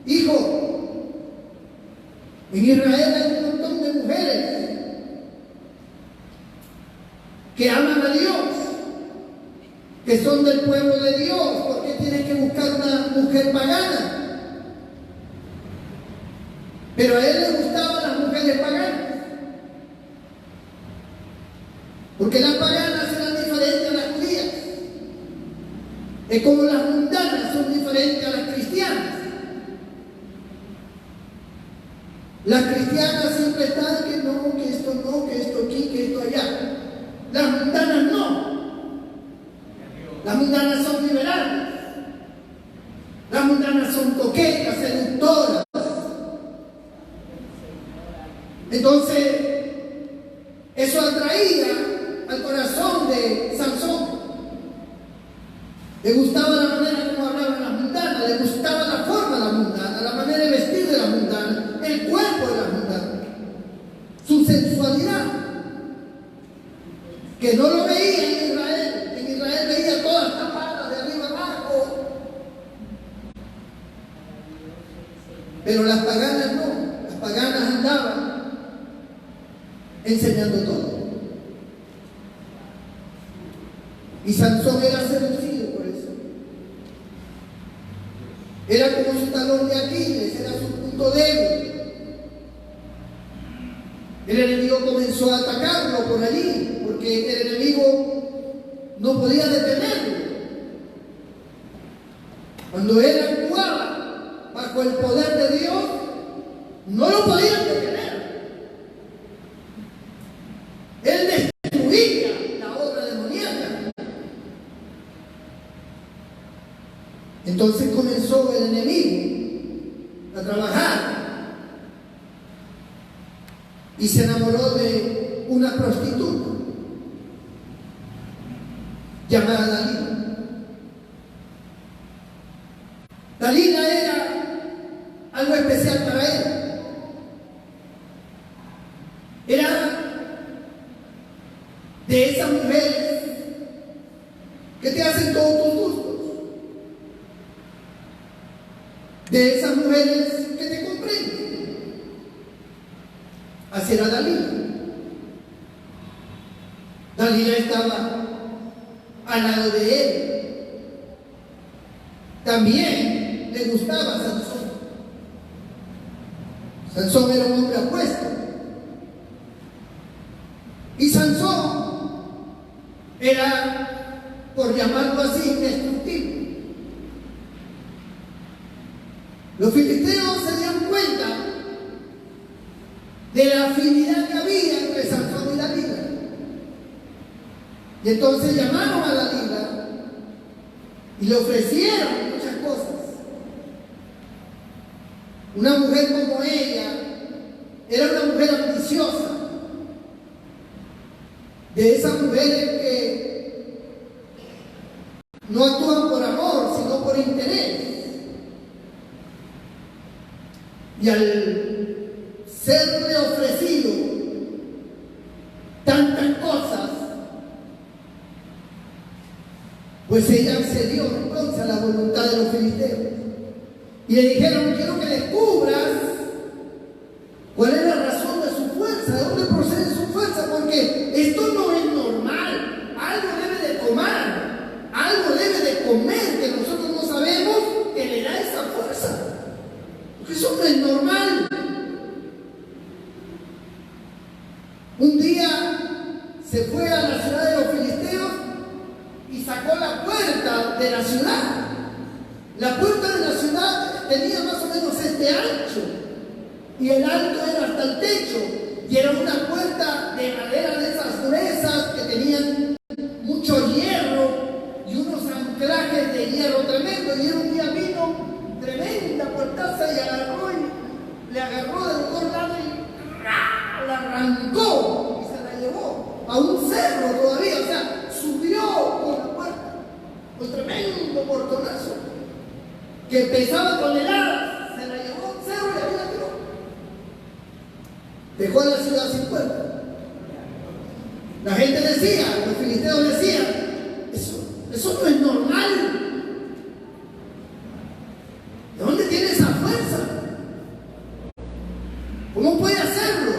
hijo, en Israel hay un montón de mujeres que aman a Dios, que son del pueblo de Dios, ¿por qué tienen que buscar una mujer pagana? Pero a él le gustaban las mujeres paganas, porque las paganas eran diferentes a las judías. Es como las mundanas son diferentes a las cristianas. Las cristianas siempre están que no, que esto no, que esto aquí, que esto allá. Las mundanas no. Las mundanas son liberales. Las mundanas son coquetas, seductoras. Entonces, eso atraía al corazón de Sansón. Le gustaba la manera como hablaban las mundanas, le gustaba la forma de la mundana, la manera de vestir de la mundana, el cuerpo de la mundana, su sensualidad, que no lo veía en Israel. En Israel veía todas tapadas de arriba abajo, pero las paganas no, las paganas andaban enseñando todo. Y Sansón era seducido por eso. Era como su talón de Aquiles, era su punto débil. El enemigo comenzó a atacarlo por allí, porque el enemigo no podía detenerlo. Cuando él actuaba bajo el poder de Dios, no lo podían detener. Él destruía la obra demoníaca. Entonces comenzó el enemigo a trabajar y se enamoró de una prostituta llamada Dalila. Dalila era algo especial para él. Era de esas mujeres que te hacen todos tus gustos, de esas mujeres que te comprenden. Así era Dalila. Dalila estaba al lado de él. También le gustaba Sansón. Sansón era un hombre apuesto. Y Sansón era, por llamarlo así, indestructible. Los filisteos se dieron cuenta de la afinidad que había entre Sansón y Dalila. Y entonces llamaron a Dalila y le ofrecieron muchas cosas. Una mujer como ella era una mujer ambiciosa, de esas mujeres que no actúan por amor, sino por interés. Y al serle ofrecido tantas cosas, pues ella accedió entonces a la voluntad de los filisteos. Y le dijeron: quiero que descubras cuál es la razón de su fuerza, de dónde procede su fuerza, porque esto no es normal. Algo debe de tomar, algo debe de comer que nosotros no sabemos que le da esa fuerza. Porque eso no es normal. Un día se fue a la ciudad de los filisteos y sacó la puerta de la ciudad. La puerta de la ciudad tenía más o menos este ancho y el alto era hasta el techo, y era una puerta de madera de esas gruesas que tenían mucho hierro y unos anclajes de hierro tremendo. Y un día vino tremenda puertaza y le agarró del otro lado y la arrancó y se la llevó a un cerro todavía. O sea, subió por la puerta, un tremendo portonazo que pesaba toneladas, se la llevó a un cerro y ahí la tiró. Dejó a la ciudad sin puerta. La gente decía, los filisteos decían: eso no es normal. ¿De dónde tiene esa fuerza? ¿Cómo puede hacerlo?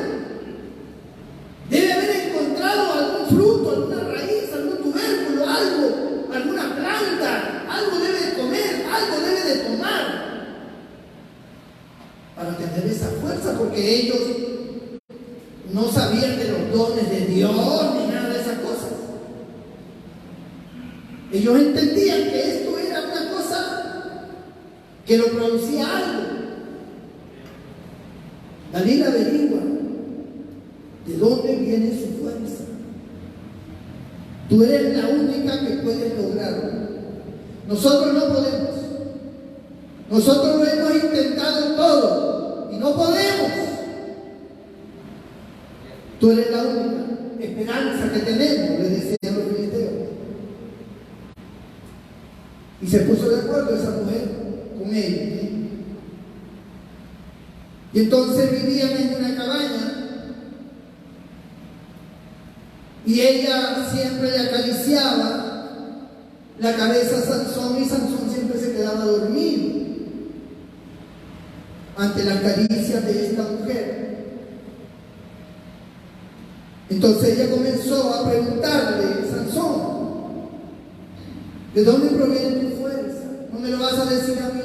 Debe haber encontrado algún fruto, alguna raíz, algún tubérculo, algo, alguna esa fuerza, porque ellos no sabían de los dones de Dios ni nada de esas cosas. Ellos entendían que esto era una cosa que lo producía algo. Dalila averigua de dónde viene su fuerza. Tú eres la única que puede lograrlo. Nosotros no podemos. Nosotros lo hemos intentado todo y no podemos. Tú eres la única esperanza que tenemos, le decían los filisteos. Y se puso de acuerdo esa mujer con él. Y entonces vivían en una cabaña y ella siempre le acariciaba la cabeza a Sansón, y Sansón siempre se quedaba dormido ante las caricias de esta mujer. Entonces ella comenzó a preguntarle: Sansón, ¿de dónde proviene tu fuerza? ¿No me lo vas a decir a mí?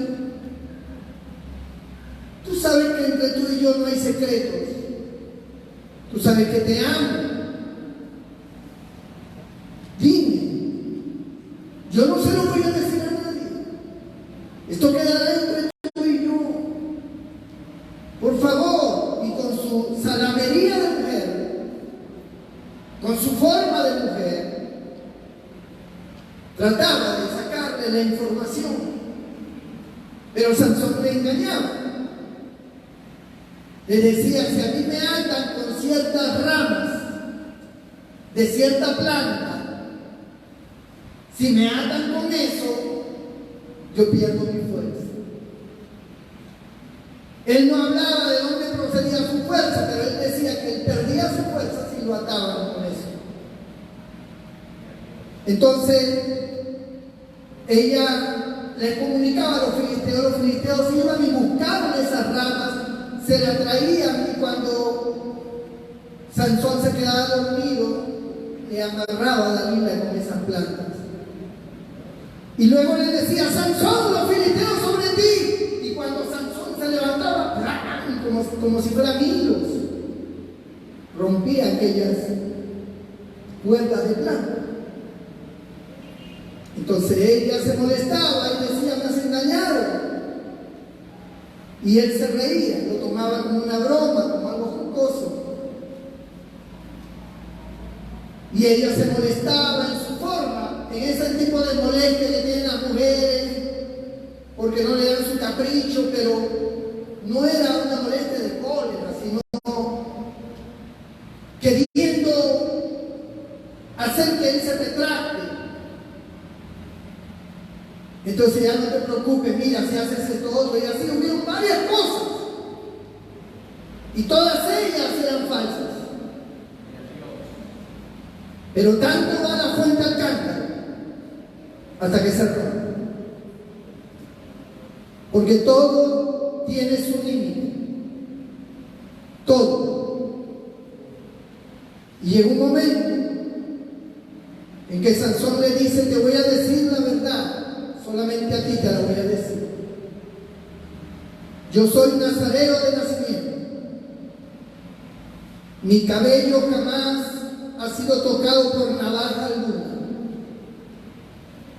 Tú sabes que entre tú y yo no hay secretos. Tú sabes que te amo. Dime. Yo no se lo voy a decir a nadie. Esto quedará entre tú y yo. Por favor. Y con su salamería de mujer, con su forma de mujer, trataba de sacarle la información. Pero Sansón le engañaba. Le decía: si a mí me atan con ciertas ramas de cierta planta, si me atan con eso, yo pierdo mi fuerza. Él no hablaba de dónde procedía su fuerza, pero él decía que él perdía su fuerza si lo ataban con eso. Entonces, ella le comunicaba a los filisteos iban y buscaban esas ramas, se la traían, y cuando Sansón se quedaba dormido, le amarraba a Dalila con esas plantas. Y luego le decía: Sansón, los filisteos sobre ti. Y cuando Sansón se levantaba, como si fueran hilos, rompía aquellas cuerdas de planta. Entonces ella se molestaba y decía: me has engañado. Y él se reía, lo tomaba como una broma, como algo jocoso. Y ella se molestaba en su forma, en ese tipo de molestia que tienen las mujeres, porque no le dan su capricho, pero no era una molestia de cólera, sino queriendo hacer que él se retracte. Entonces: ya no te preocupes, mira, si haces esto otro, y así hubieron varias cosas, y todas ellas eran falsas. Pero tanto va la fuente al cántaro hasta que se rompe. Porque todo tiene su límite. Todo. Y llegó un momento en que Sansón le dice: te voy a decir la verdad, solamente a ti te la voy a decir. Yo soy nazareo de nacimiento. Mi cabello jamás ha sido tocado por navaja alguna.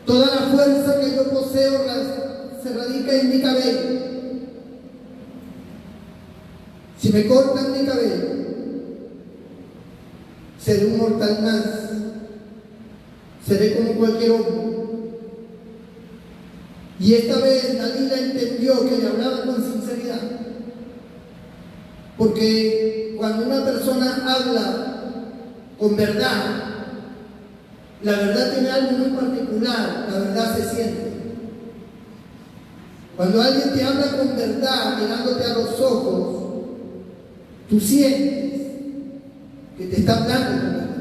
Toda la fuerza que yo poseo se radica en mi cabello. Si me cortan mi cabello, seré un mortal más. Seré como cualquier hombre. Y esta vez Dalila entendió que le hablaba con sinceridad. Porque cuando una persona habla con verdad, la verdad tiene algo muy particular, la verdad se siente. Cuando alguien te habla con verdad, mirándote a los ojos, tú sientes que te está hablando con verdad,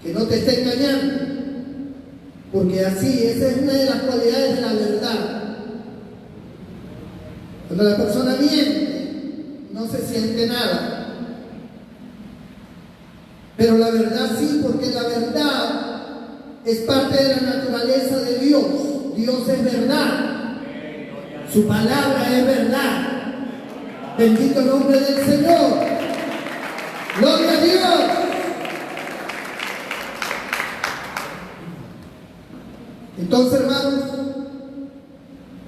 que no te está engañando, porque así, esa es una de las cualidades de la verdad. Cuando la persona miente, no se siente nada. Pero la verdad sí, porque la verdad es parte de la naturaleza de Dios. Dios es verdad. Su palabra es verdad. Bendito el nombre del Señor. Gloria a Dios. Entonces, hermanos,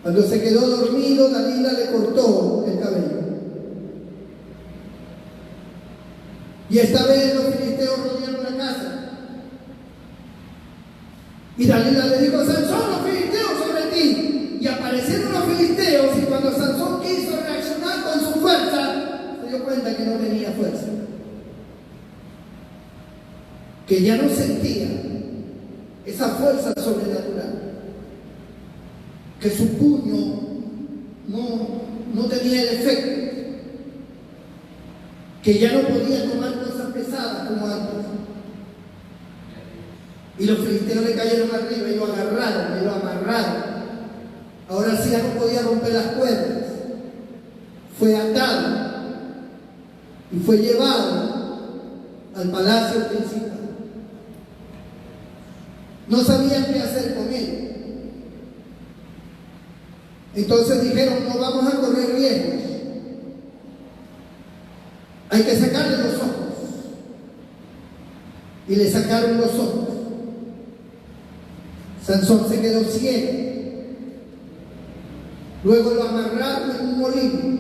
cuando se quedó dormido, Dalila le cortó el cabello. Y esta vez los filisteos rodearon la casa. Y Dalila le dijo: Sansón, los filisteos sobre ti. Y aparecieron los filisteos, y cuando Sansón quiso reaccionar con su fuerza, se dio cuenta que no tenía fuerza, que ya no sentía esa fuerza sobrenatural, que su puño no tenía el efecto, que ya no podía tomar cosas pesadas como antes. Y los filisteos le cayeron arriba y lo agarraron y lo amarraron. Ahora sí ya no podía romper las cuerdas. Fue atado y fue llevado al palacio principal. No sabían qué hacer con él. Entonces dijeron: no vamos a correr riesgos, hay que sacarle los ojos. Y le sacaron los ojos. Sansón se quedó ciego. Luego lo amarraron en un molino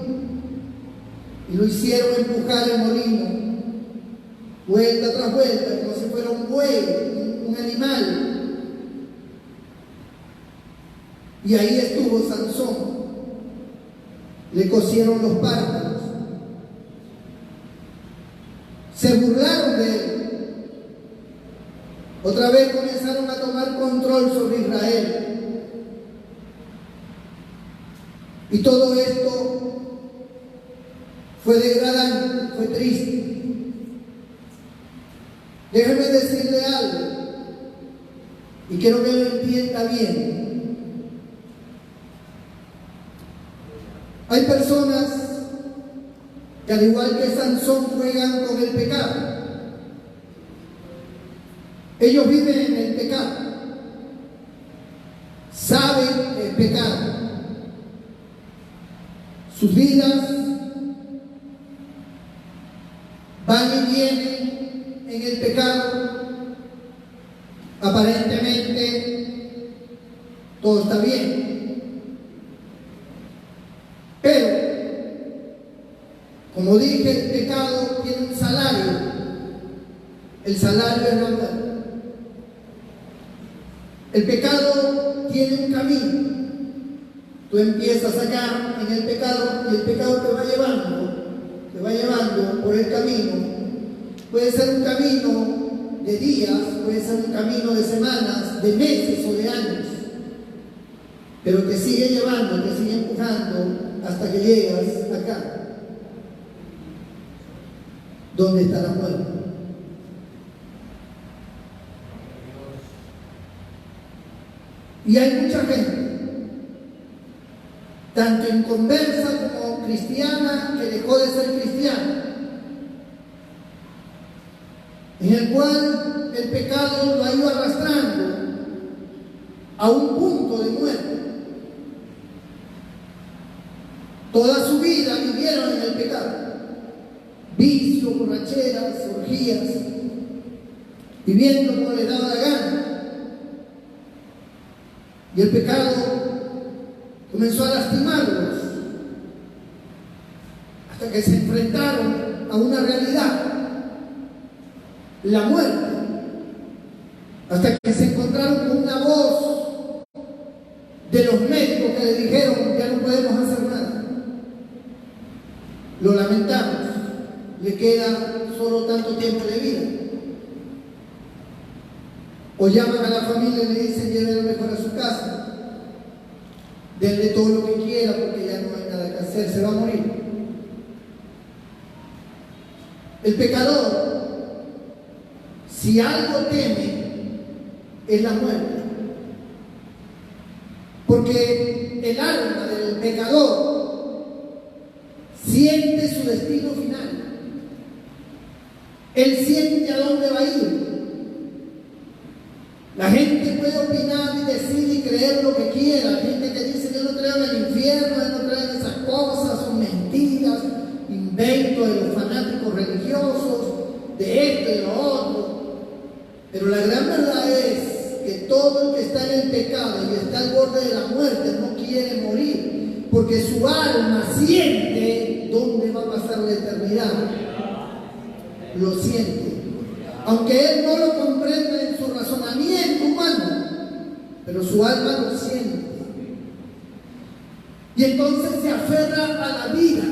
y lo hicieron empujar el molino vuelta tras vuelta, como si fuera un buey, un animal. Y ahí estuvo Sansón. Le cosieron los párpados. Se burlaron de él. Otra vez comenzaron a tomar control sobre Israel. Y todo esto fue degradante, fue triste. Déjeme decirle algo, y quiero que lo entienda bien. Hay personas que, al igual que Sansón, juegan con el pecado. Ellos viven en el pecado, saben el pecado. Sus vidas van y vienen en el pecado. Aparentemente todo está bien, pero como dije, el pecado tiene un salario. El salario es la muerte. El pecado tiene un camino. Tú empiezas acá en el pecado y el pecado te va llevando por el camino. Puede ser un camino de días, puede ser un camino de semanas, de meses o de años, pero te sigue llevando, te sigue empujando hasta que llegas acá, donde está la muerte. Y hay mucha gente, tanto inconversa como cristiana, que dejó de ser cristiana, en el cual el pecado lo ha ido arrastrando a un punto de muerte. Toda su vida vivieron en el pecado: vicio, borracheras, orgías, viviendo como les daba la gana. Y el pecado comenzó a lastimarlos hasta que se enfrentaron a una realidad, la muerte, hasta que se encontraron con una voz de los médicos que le dijeron: ya no podemos hacer nada, lo lamentamos, le queda solo tanto tiempo de vida. O llaman a la familia y le dicen: llévelo mejor a su casa, denle todo lo que quiera porque ya no hay nada que hacer, se va a morir. El pecador, si algo teme, es la muerte, porque el alma del pecador siente su destino final. Él siente a dónde va a ir. La gente puede opinar y decir y creer lo que quiera. Hay gente que dice: yo no creo en el infierno, yo no creo en esas cosas, son mentiras. Pero la gran verdad es que todo el que está en el pecado y está al borde de la muerte no quiere morir, porque su alma siente dónde va a pasar la eternidad. Lo siente. Aunque él no lo comprenda en su razonamiento humano, pero su alma lo siente. Y entonces se aferra a la vida.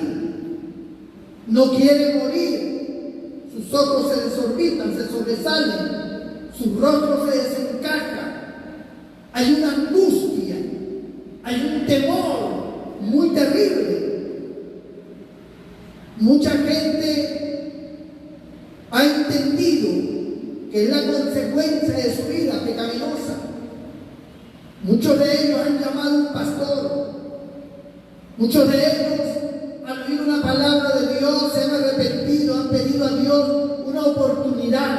No quiere morir. Sus ojos se desorbitan, se sobresalen, su rostro se desencaja. Hay una angustia, hay un temor muy terrible. Mucha gente ha entendido que es la consecuencia de su vida pecaminosa. Muchos de ellos han llamado a un pastor. Muchos de ellos han oído una palabra de Dios, se han arrepentido, han pedido a Dios una oportunidad.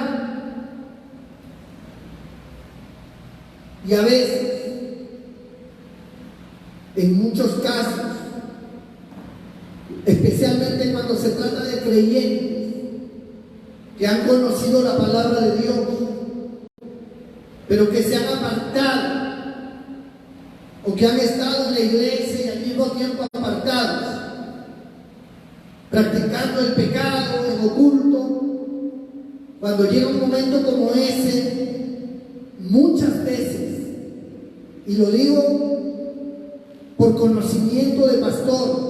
Y a veces, en muchos casos, especialmente cuando se trata de creyentes que han conocido la palabra de Dios, pero que se han apartado, o que han estado en la iglesia y al mismo tiempo apartados, practicando el pecado en oculto. Cuando llega un momento como ese, muchas veces, y lo digo por conocimiento de pastor,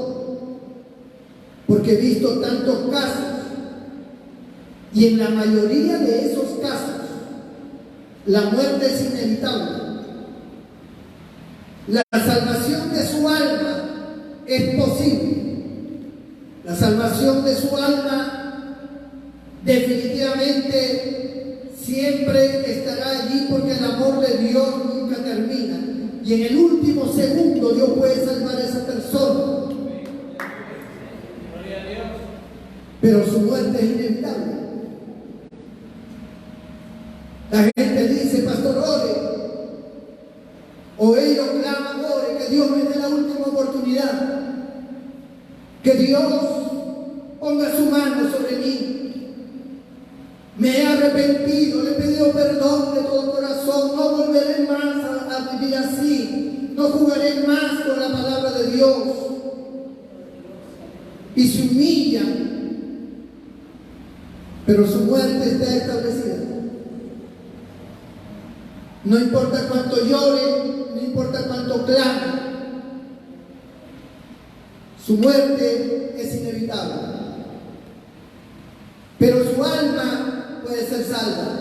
porque he visto tantos casos, y en la mayoría de esos casos, la muerte es inevitable. La salvación de su alma es posible. La salvación de su alma definitivamente siempre estará allí, porque el amor de Dios nunca termina. Y en el último segundo Dios puede salvar a esa persona. Pero su muerte es inevitable. La gente dice: pastor, ore. O ellos claman: ore, que Dios me dé la última oportunidad. Que Dios ponga su mano sobre mí. Me he arrepentido, le he pedido perdón de todo corazón. No volveré más a vivir así. No jugaré más con la palabra de Dios. Y se humillan. Pero su muerte está establecida. No importa cuánto llore, no importa cuánto clame, su muerte es inevitable. Pero su alma puede ser salva.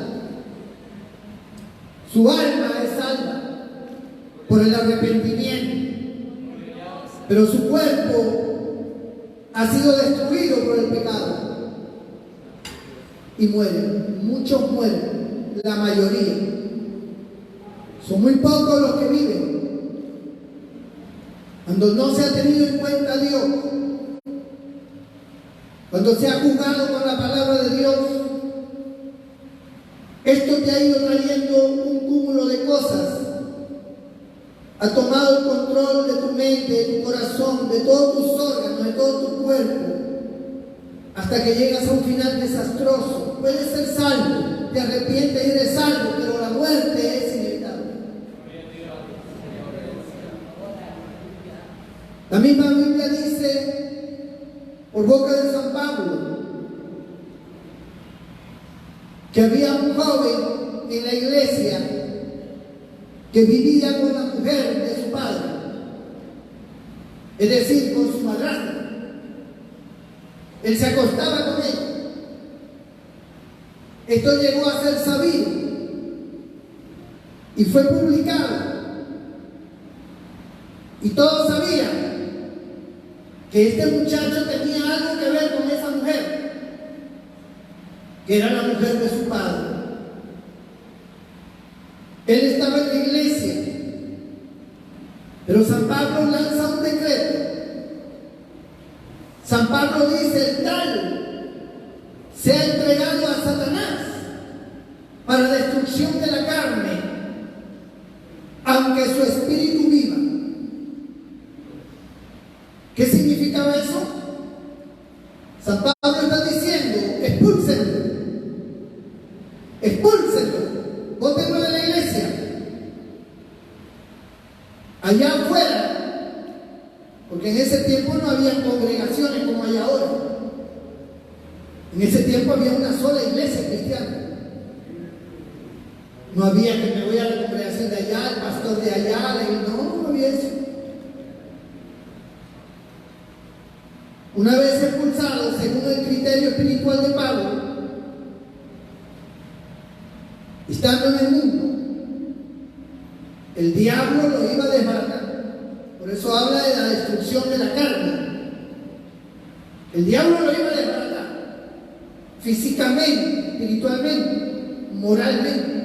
Su alma es salva por el arrepentimiento. Pero su cuerpo ha sido destruido por el pecado. Y mueren. Muchos mueren. La mayoría. Son muy pocos los que viven. Cuando no se ha tenido en cuenta a Dios, cuando se ha jugado con la palabra de Dios, esto te ha ido trayendo un cúmulo de cosas. Ha tomado el control de tu mente, de tu corazón, de todos tus órganos, de todo tu cuerpo, hasta que llegas a un final desastroso. Puedes ser salvo, te arrepientes y eres salvo, pero la muerte es inevitable. La misma Biblia dice, por boca de San Pablo, que había un joven en la iglesia que vivía con la mujer de su padre, es decir, con su madrastra. Él se acostaba con ella. Esto llegó a ser sabido y fue publicado, y todos sabían que este muchacho tenía algo que ver con esa mujer, que era la mujer de su padre. Él estaba en la iglesia, pero San Pablo lanza un decreto. San Pablo dice: el tal se ha entregado a Satanás para destrucción de la carne, aunque su espíritu viva. ¿Qué significaba eso? San Pablo está diciendo: expúlsenlo, expúlsenlo. allá afuera, porque en ese tiempo no había congregaciones como hay ahora. En ese tiempo había una sola iglesia cristiana. No había que me voy a la congregación de allá, el pastor de allá, no había eso. Una vez expulsado, según el criterio espiritual de Pablo, estando en el mundo, el diablo lo iba a desbaratar. Por eso habla de la destrucción de la carne. El diablo lo iba a desbaratar físicamente, espiritualmente, moralmente.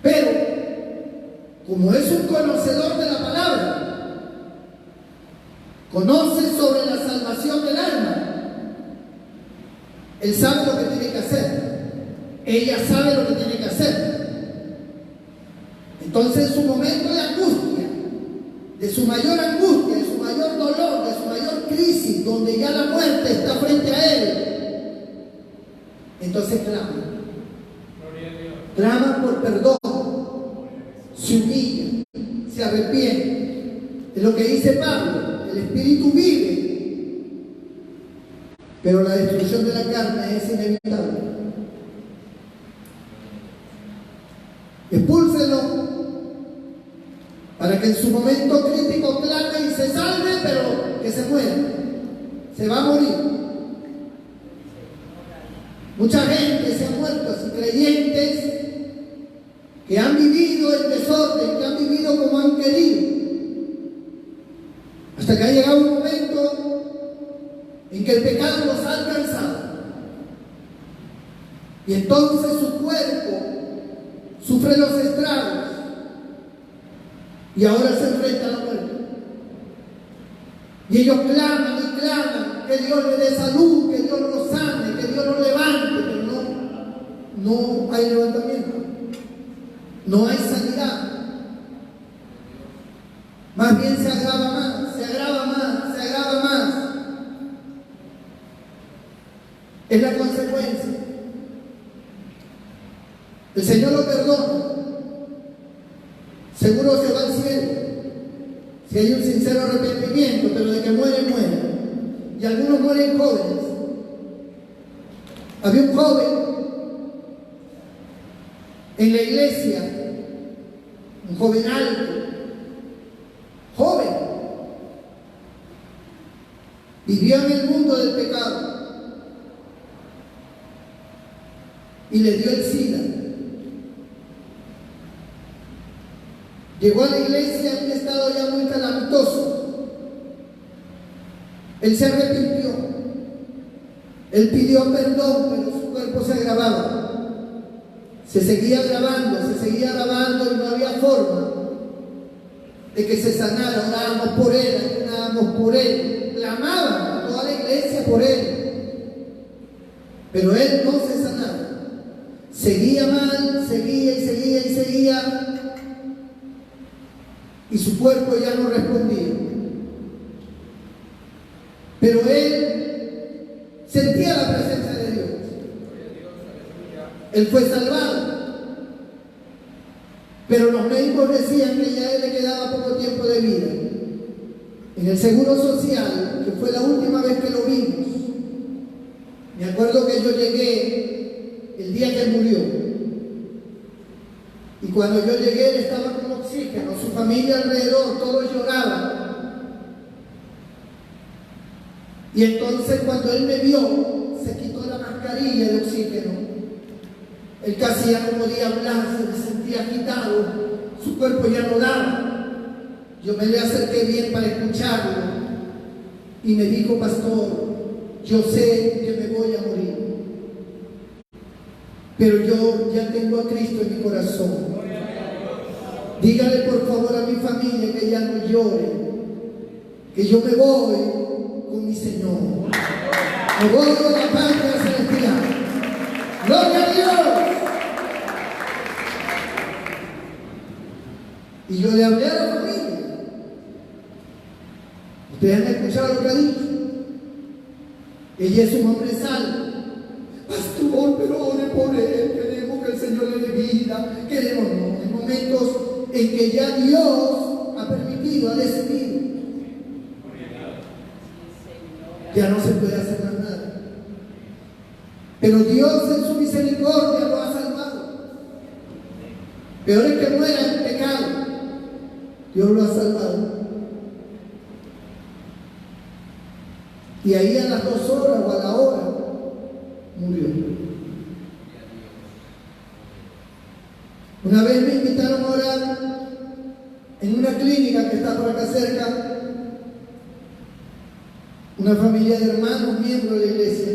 Pero, como es un conocedor de la palabra, conoce sobre la salvación del alma, él sabe lo que tiene que hacer, ella sabe lo que tiene que hacer. Entonces, en su momento de angustia, de su mayor angustia, de su mayor dolor, de su mayor crisis, donde ya la muerte está frente a él, entonces clama por perdón, se humilla, se arrepiente. Es lo que dice Pablo: el espíritu vive, pero la destrucción de la carne es inevitable. Expúlselo para que en su momento crítico clame y se salve, pero que se muera, se va a morir. Mucha gente se ha muerto así, creyentes que han vivido el desorden, que han vivido como han querido, hasta que ha llegado un momento en que el pecado los ha alcanzado, y entonces su cuerpo sufre los estragos y ahora se enfrenta a la muerte. Y ellos claman y claman que Dios le dé salud, que Dios los sane, que Dios los levante, pero no hay levantamiento, no hay sanidad. Más bien se agrava más, se agrava más, se agrava más. Es la consecuencia. El Señor lo perdona, seguro se va al cielo si hay un sincero arrepentimiento, pero de que mueren, mueren. Y algunos mueren jóvenes. Había un joven en la iglesia, un joven alto, joven, vivió en el mundo del pecado y le dio el SIDA. Llegó a la iglesia en un estado ya muy calamitoso. Él se arrepintió, él pidió perdón, pero su cuerpo se agravaba, se seguía agravando y no había forma de que se sanara. Orábamos por él, ayunábamos por él, clamaban a toda la iglesia por él, pero él no se sanaba, seguía mal, seguía, y su cuerpo ya no respondía. Pero él sentía la presencia de Dios. Él fue salvado. Pero los médicos decían que ya a él le quedaba poco tiempo de vida. En el Seguro Social, que fue la última vez que lo vimos, me acuerdo que yo llegué el día que él murió. Y cuando yo llegué, él estaba con oxígeno, su familia alrededor, todos lloraban. Y entonces cuando él me vio, se quitó la mascarilla de oxígeno. Él casi ya no podía hablar, se sentía agitado, su cuerpo ya no daba. Yo me le acerqué bien para escucharlo y me dijo: pastor, yo sé que me voy a morir, pero yo ya tengo a Cristo en mi corazón. Dígale por favor a mi familia que ya no llore, que yo me voy con mi Señor. Me voy a la patria celestial. ¡Gloria a Dios! Y yo le hablé a la familia. Ustedes han escuchado lo que ha dicho. Ella es un hombre salvo. Pastor, pero ore por él. Queremos que el Señor le dé vida. Queremos, no. En momentos en que ya Dios ha permitido, ha decidido. Ya no se puede hacer más nada. Pero Dios en su misericordia lo ha salvado. Peor es que muera en pecado. Dios lo ha salvado. Y ahí a las 2 horas o a la hora murió. Una vez me invitaron a orar en una clínica que está por acá cerca. Una familia de hermanos, miembros de la iglesia.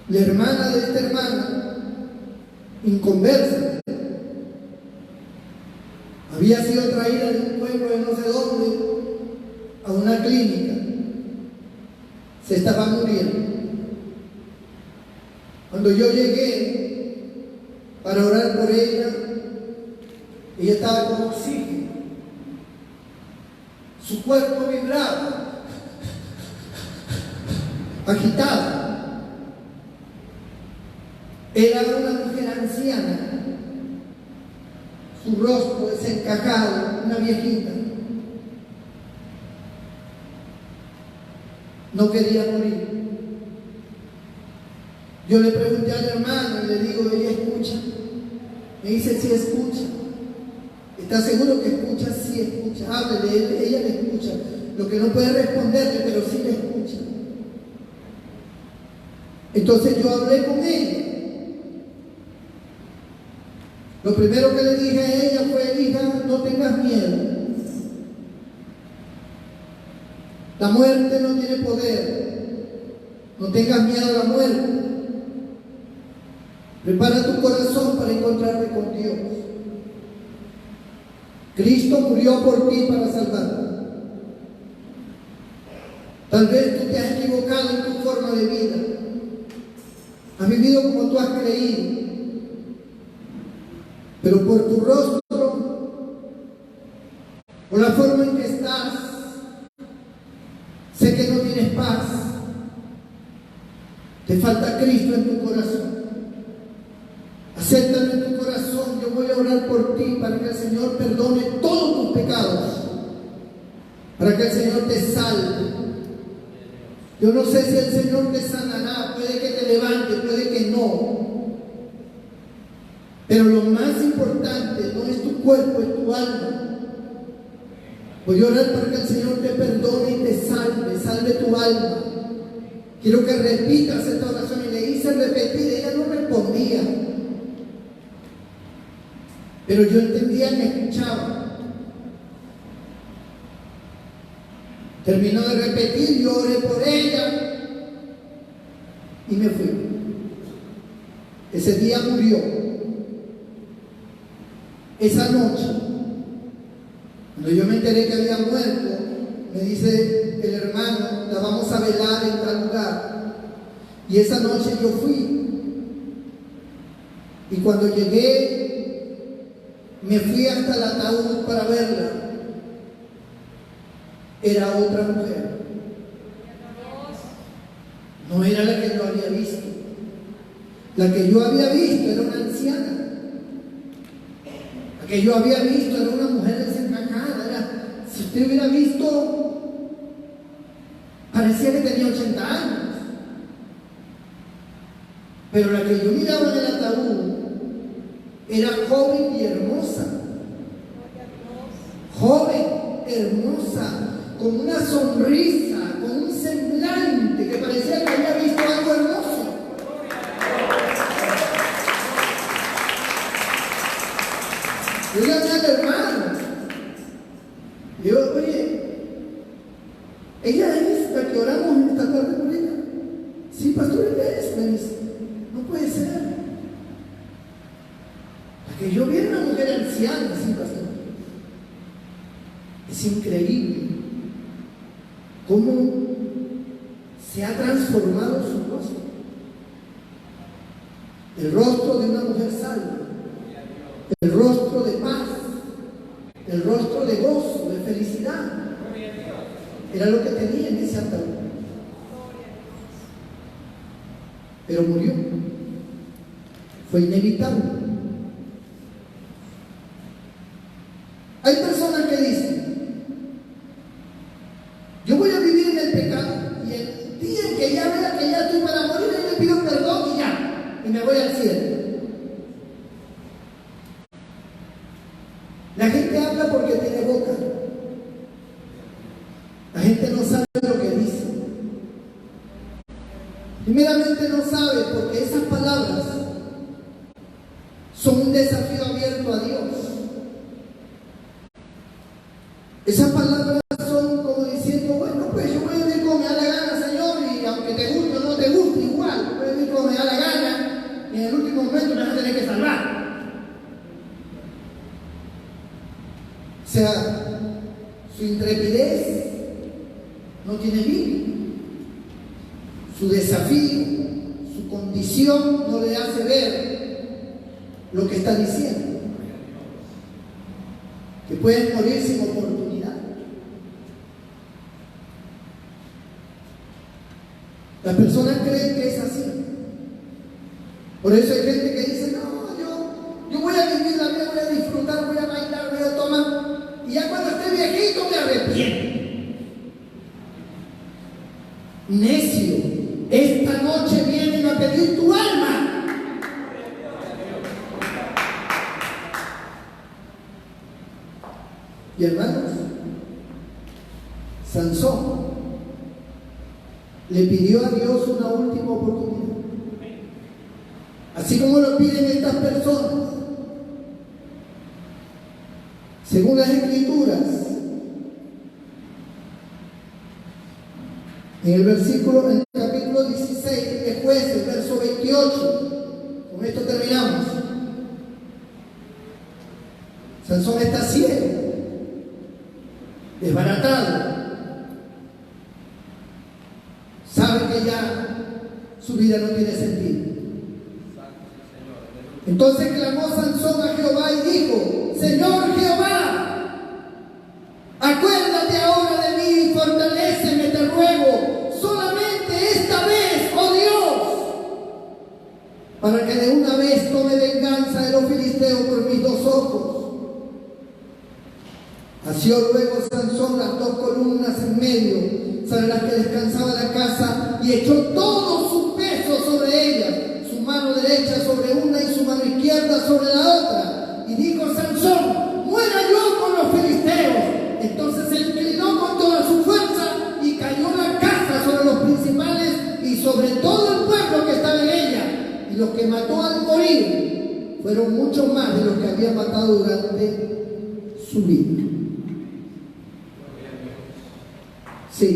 La hermana de esta hermana, inconversa, había sido traída de un pueblo de no sé dónde a una clínica. Se estaba muriendo. Cuando yo llegué para orar por ella estaba con oxígeno. Su cuerpo vibraba, agitada. Era una mujer anciana, su rostro desencajado, una viejita. No quería morir. Yo le pregunté al hermano y le digo, ¿ella escucha? Me dice, sí escucha. ¿Está seguro que escucha? Sí escucha. Háblele, ella le escucha. Lo que no puede responderle, pero sí le escucha. Entonces yo hablé con ella. Lo primero que le dije a ella fue, hija, no tengas miedo. La muerte no tiene poder. No tengas miedo a la muerte. Prepara tu corazón para encontrarte con Dios. Cristo murió por ti para salvarte. Tal vez tú te has equivocado en tu forma de vida. Has vivido como tú has creído. Pero por tu rostro, por la forma en que estás, sé que no tienes paz. Te falta Cristo en tu corazón. Acéptalo en tu corazón. Yo voy a orar por ti para que el Señor perdone todos tus pecados, para que el Señor te salve. Yo no sé si el Señor te sanará, puede que te levante, puede que no. Pero lo más importante no es tu cuerpo, es tu alma. Voy a orar para que el Señor te perdone y te salve, salve tu alma. Quiero que repitas esta oración. Y le hice repetir, ella no respondía. Pero yo entendía que escuchaba. Terminó de repetir, yo oré por ella y me fui. Ese día murió. Esa noche, cuando yo me enteré que había muerto, me dice el hermano, la vamos a velar en tal lugar. Y esa noche yo fui. Y cuando llegué, me fui hasta el ataúd para verla. Era otra mujer. No era la que yo había visto. La que yo había visto era una anciana. La que yo había visto era una mujer desencajada. Si usted hubiera visto, parecía que tenía 80 años. Pero la que yo miraba en el ataúd era joven y hermosa. Joven, hermosa, con una sonrisa, con un semblante que parecía que había visto algo hermoso. Yo llamé al hermano. Yo, oye, ¿ella es la que oramos esta tarde por ella? Sí, pastor, ella es. Me dice, no puede ser. La que yo vi era una mujer anciana, sí, pastor. Es increíble cómo se ha transformado su rostro. El rostro de una mujer salva. El rostro de paz, el rostro de gozo, de felicidad. Era lo que tenía en ese ataúd. Pero murió. Fue inevitable. Hay personas que dicen, yo voy a vivir en el pecado y el día en que ya vea que ya estoy para morir, yo le pido perdón y ya, y me voy al cielo. La gente habla porque tiene boca. La gente no sabe lo que dice. Primeramente no sabe porque esas palabras son un desafío abierto a Dios. Esas palabras son como diciendo, bueno, pues yo voy a vivir como me da la gana, Señor, y aunque te guste o no te guste, igual, voy a vivir como me da la gana, y en el último momento me vas a tener que salvar. O sea, su intrepidez no tiene límite. Su desafío, su condición no le hace ver lo que está diciendo. Que pueden morir sin oportunidad. Las personas creen que es así. Por eso hay gente que dice, no, yo voy a vivir la vida, voy a disfrutar, voy a bailar, voy a tomar, y ya cuando esté viejito me arrepiento. Necio, esta noche vienen a pedir tu alma. Y hermanos, Sansón le pidió a Dios una última oportunidad. Así como lo piden estas personas. Según las Escrituras, en el capítulo 16 de Jueces, verso 28, con esto terminamos. Sansón está ciego, desbaratado, sabe que ya su vida no tiene sentido. Entonces clamó Sansón a Jehová y dijo, Señor Jehová, acuérdate ahora de mí y fortaléceme, te ruego, solamente esta vez, oh Dios, para que de una vez tome venganza de los filisteos por mis dos ojos. Asió luego Sansón las dos columnas en medio, sobre las que descansaba la casa, y echó todo su peso sobre ellas, su mano derecha sobre una y su mano izquierda sobre la otra. Y dijo Sansón, muera yo con los filisteos. Entonces se inclinó con toda su fuerza y cayó la casa sobre los principales y sobre todo el pueblo que estaba en ella. Y los que mató al morir fueron muchos más de los que había matado durante su vida. Sí,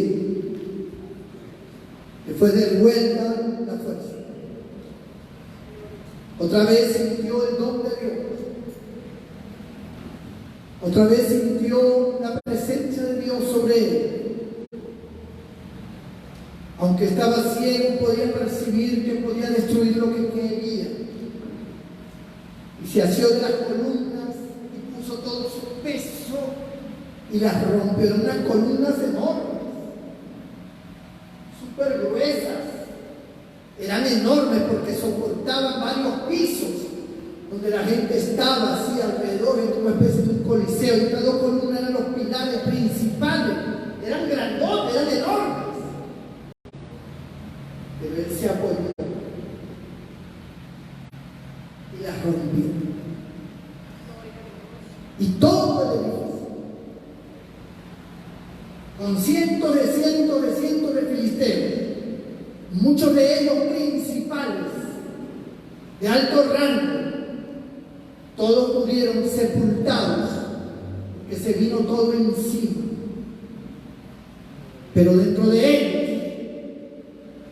que fue devuelta la fuerza. Otra vez sintió el don de Dios. Otra vez sintió la presencia de Dios sobre él. Aunque estaba ciego, podía percibir que podía destruir lo que quería. Y se asió de las columnas y puso todo su peso y las rompió. Eran unas columnas enormes, súper gruesas. Eran enormes porque soportaban varios pisos, donde la gente estaba así alrededor, en una especie de un coliseo. Y estas dos columnas eran los pilares principales. Eran grandotes, eran enormes. Pero él se apoyó y las rompió. Y todo el edificio, con cientos de filisteos, muchos de ellos principales, de alto rango, todos murieron sepultados, porque se vino todo encima. Pero dentro de ellos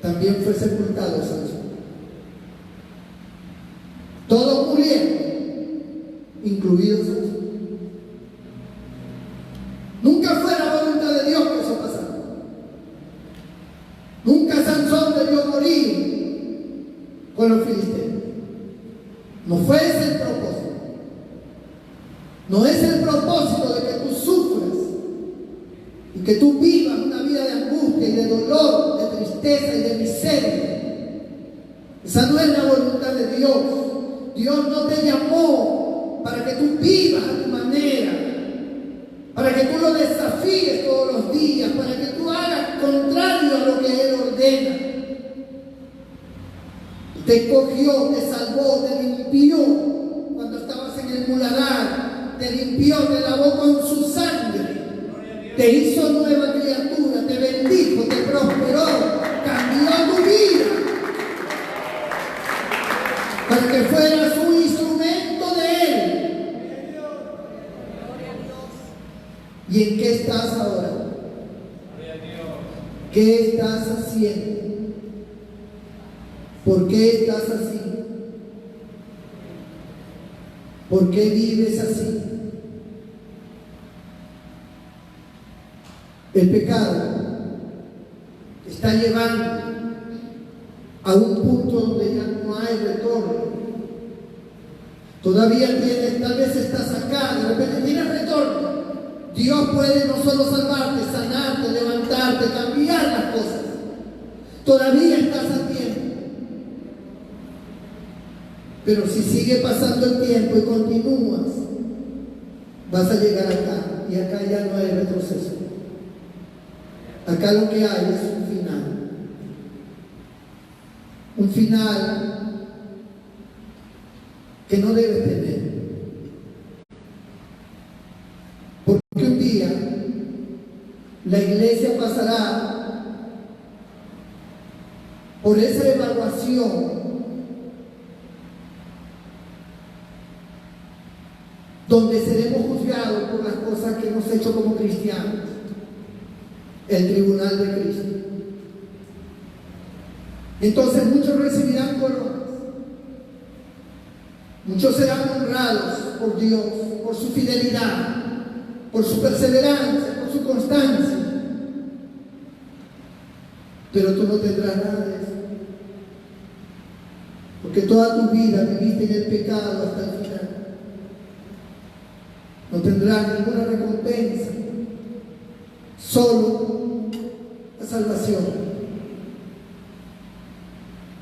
también fue sepultado Sansón. Todos murieron, incluidos Sansón. Nunca fue la voluntad de Dios que eso pasara. Nunca Sansón debió morir con los filisteos. No fue ese el propósito. No es el propósito de que tú sufras y que tú vivas una vida de angustia y de dolor, de tristeza y de miseria. Esa no es la voluntad de Dios. Dios no te llamó para que tú vivas a tu manera, Te cogió, te salvó, te limpió cuando estabas en el muladar, te limpió, te lavó con su sangre, te hizo nueva criatura, te bendijo, te prosperó, cambió tu vida para que fueras un instrumento de Él. ¿Y en qué estás ahora? ¿Qué estás haciendo? ¿Por qué estás así? ¿Por qué vives así? El pecado está llevando a un punto donde ya no hay retorno. Todavía tienes, tal vez estás acá, de repente tienes retorno. Dios puede no solo salvarte, sanarte, levantarte, cambiar las cosas. Todavía estás a tiempo. Pero si sigue pasando el tiempo y continúas, vas a llegar acá, y acá ya no hay retroceso. Acá lo que hay es un final. Un final que no debes tener. Porque un día la iglesia pasará por esa evaluación donde seremos juzgados por las cosas que hemos hecho como cristianos, el tribunal de Cristo. Entonces muchos recibirán coronas, muchos serán honrados por Dios, por su fidelidad, por su perseverancia, por su constancia, pero tú no tendrás nada de eso, porque toda tu vida viviste en el pecado hasta el final. No tendrás ninguna recompensa, solo la salvación.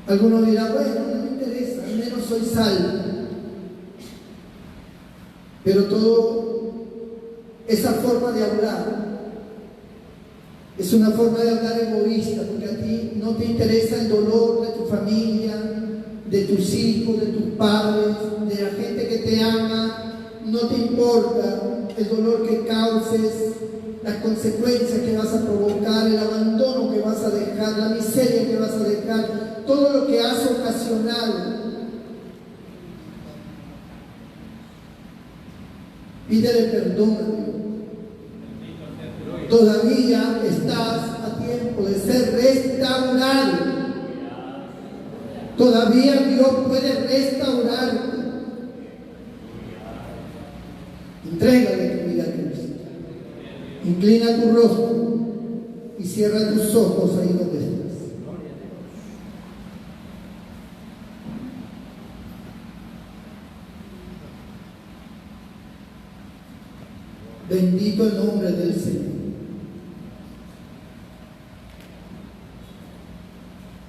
Algunos dirán, bueno, no me interesa, al menos soy salvo. Pero toda esa forma de hablar es una forma de hablar egoísta, porque a ti no te interesa el dolor de tu familia, de tus hijos, de tus padres, de la gente que te ama. No te importa el dolor que causes, las consecuencias que vas a provocar, el abandono que vas a dejar, la miseria que vas a dejar, todo lo que has ocasionado. Pídele perdón a Dios. Todavía estás a tiempo de ser restaurado. Todavía Dios puede restaurarte. Entrégale tu vida a Cristo. Inclina tu rostro y cierra tus ojos ahí donde estás. Bendito el nombre del Señor.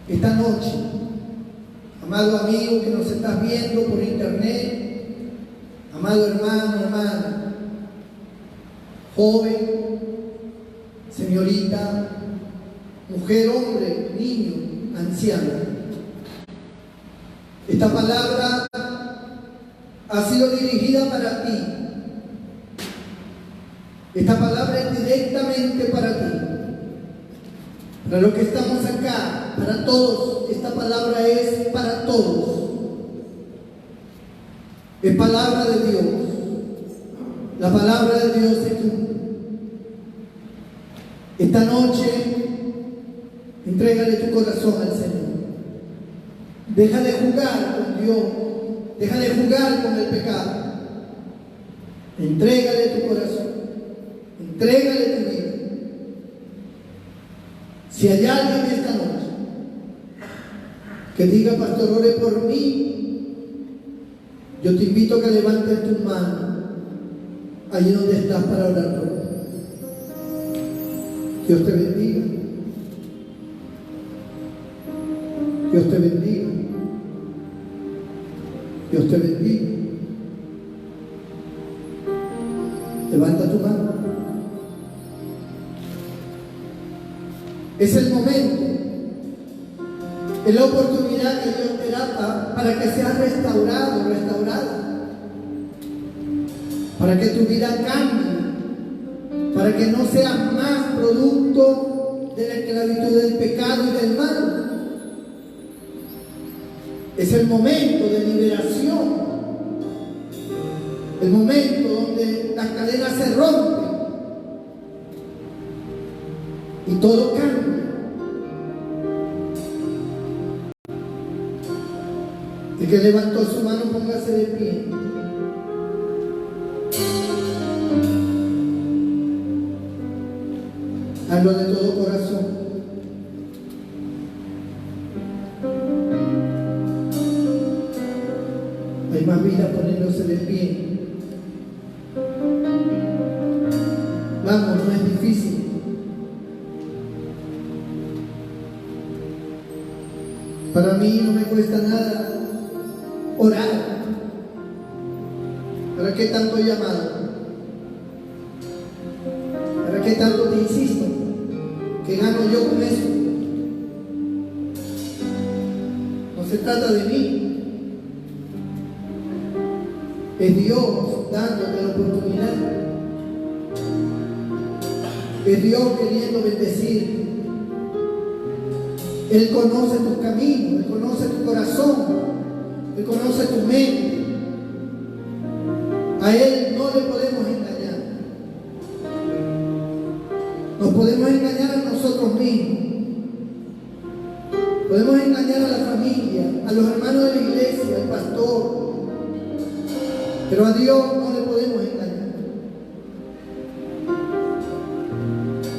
Esta noche, amado amigo que nos estás viendo por internet, amado hermano, hermana, joven, señorita, mujer, hombre, niño, anciano. Esta palabra ha sido dirigida para ti. Esta palabra es directamente para ti. Para los que estamos acá, para todos, esta palabra es para todos. Es palabra de Dios. La palabra de Dios se cumple. Esta noche, entrégale tu corazón al Señor. Deja de jugar con Dios. Deja de jugar con el pecado. Entrégale tu corazón. Entrégale tu vida. Si hay alguien esta noche que diga, pastor, ore por mí, yo te invito a que levantes tu mano allí donde estás para orar por ti. Dios te bendiga. Dios te bendiga. Dios te bendiga. Levanta tu mano. Es el momento, es la oportunidad oportunidad que Dios te da para que seas restaurado, restaurada. Para que tu vida cambie. Para que no seas más producto de la esclavitud del pecado y del mal. Es el momento de liberación. El momento donde las cadenas se rompen. Y todo cambia. El que levantó su mano, póngase de pie. Hazlo de todo corazón. Hay más vida poniéndose de pie. Vamos, no es difícil. Para mí no me cuesta nada orar. ¿Para qué tanto llamado? ¿Para qué tanto te insisto? ¿Qué gano yo con eso? No se trata de mí. Es Dios dándote la oportunidad. Es Dios queriendo bendecir. Él conoce tus caminos, Él conoce tu corazón, Él conoce tu mente. A Él no le podemos engañar. Nos podemos engañar a nosotros mismos. Podemos engañar a la familia, a los hermanos de la iglesia, al pastor. Pero a Dios no le podemos engañar.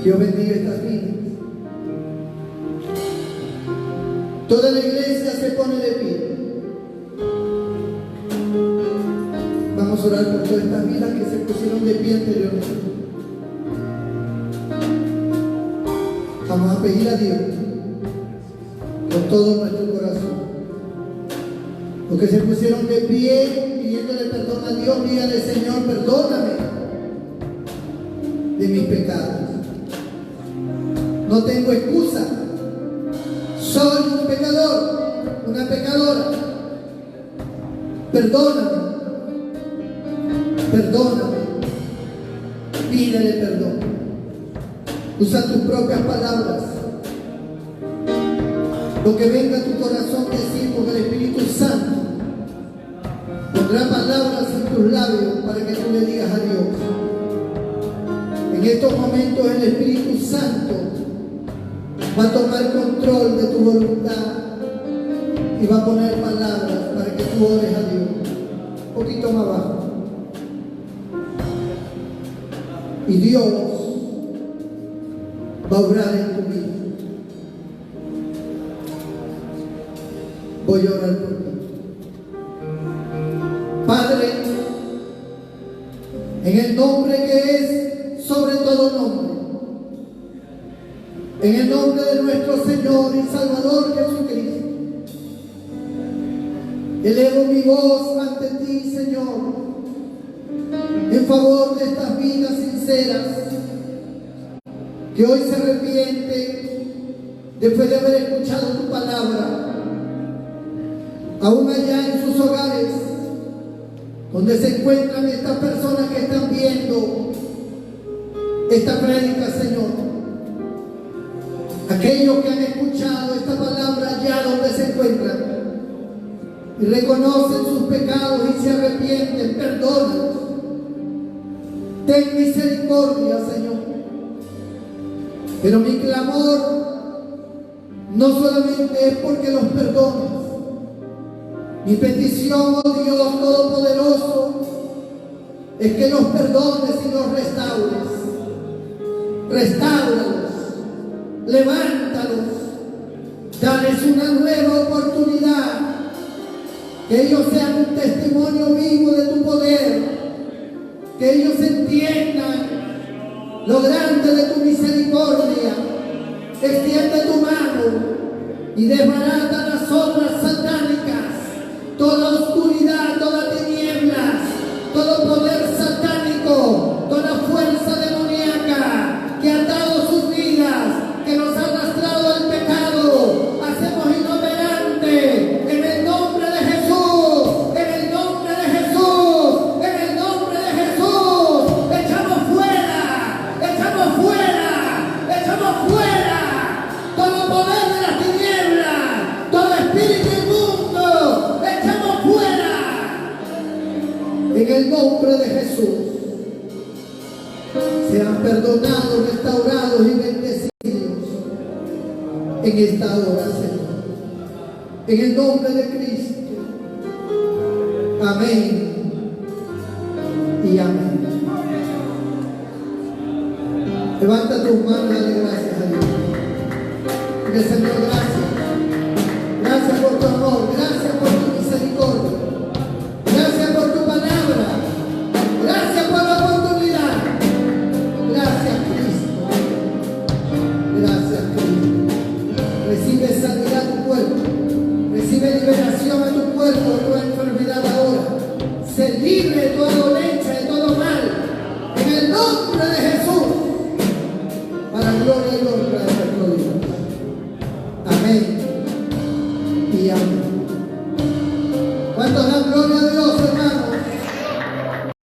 Dios bendiga estas vidas. Toda la iglesia se pone de pie. Vamos a orar por todas estas vidas que se pusieron de pie anteriormente. Vamos a pedir a Dios con todo nuestro corazón. Los que se pusieron de pie pidiéndole perdón a Dios, dígale: Señor, perdóname de mis pecados. No tengo excusa. Soy un pecador, una pecadora. Perdóname. Perdóname. Pídele perdón. Usa tus propias palabras. Lo que venga a tu corazón decir, porque el Espíritu Santo pondrá palabras en tus labios para que tú le digas a Dios. En estos momentos el Espíritu Santo va a tomar control de tu voluntad y va a poner palabras para que tú ores a Dios. Un poquito más abajo. Y Dios va a obrar en tu vida. Voy a orar por ti. Padre, en el nombre que es sobre todo nombre, en el nombre de nuestro Señor y Salvador Jesucristo, elevo mi voz ante ti, Señor, en favor de estas vidas sinceras que hoy se arrepienten después de haber escuchado tu palabra, aún allá en sus hogares, donde se encuentran estas personas que están viendo esta prédica, Señor. Aquellos que han escuchado esta palabra allá donde se encuentran y reconocen sus pecados y se arrepienten, perdónalos. Ten misericordia, Señor. Pero mi clamor no solamente es porque los perdones. Mi petición, oh Dios Todopoderoso, es que los perdones y los restaures. Restáuralos, levántalos, dales una nueva oportunidad, que ellos sean un testimonio vivo de tu poder, que ellos entiendan lo grande de tu misericordia. Extiende tu mano y desbarata las obras satánicas, toda oscuridad, toda tinieblas, todo poder satánico, toda fuerza demoníaca que ha atado sus vidas, que nos ha arrastrado al pecado. Hacemos inoperante Jesús sean perdonados, restaurados y bendecidos en esta hora, Señor. En el nombre de Cristo. Amén y amén. Levanta tus manos y dale gracias a Dios. Porque, Señor, gracias.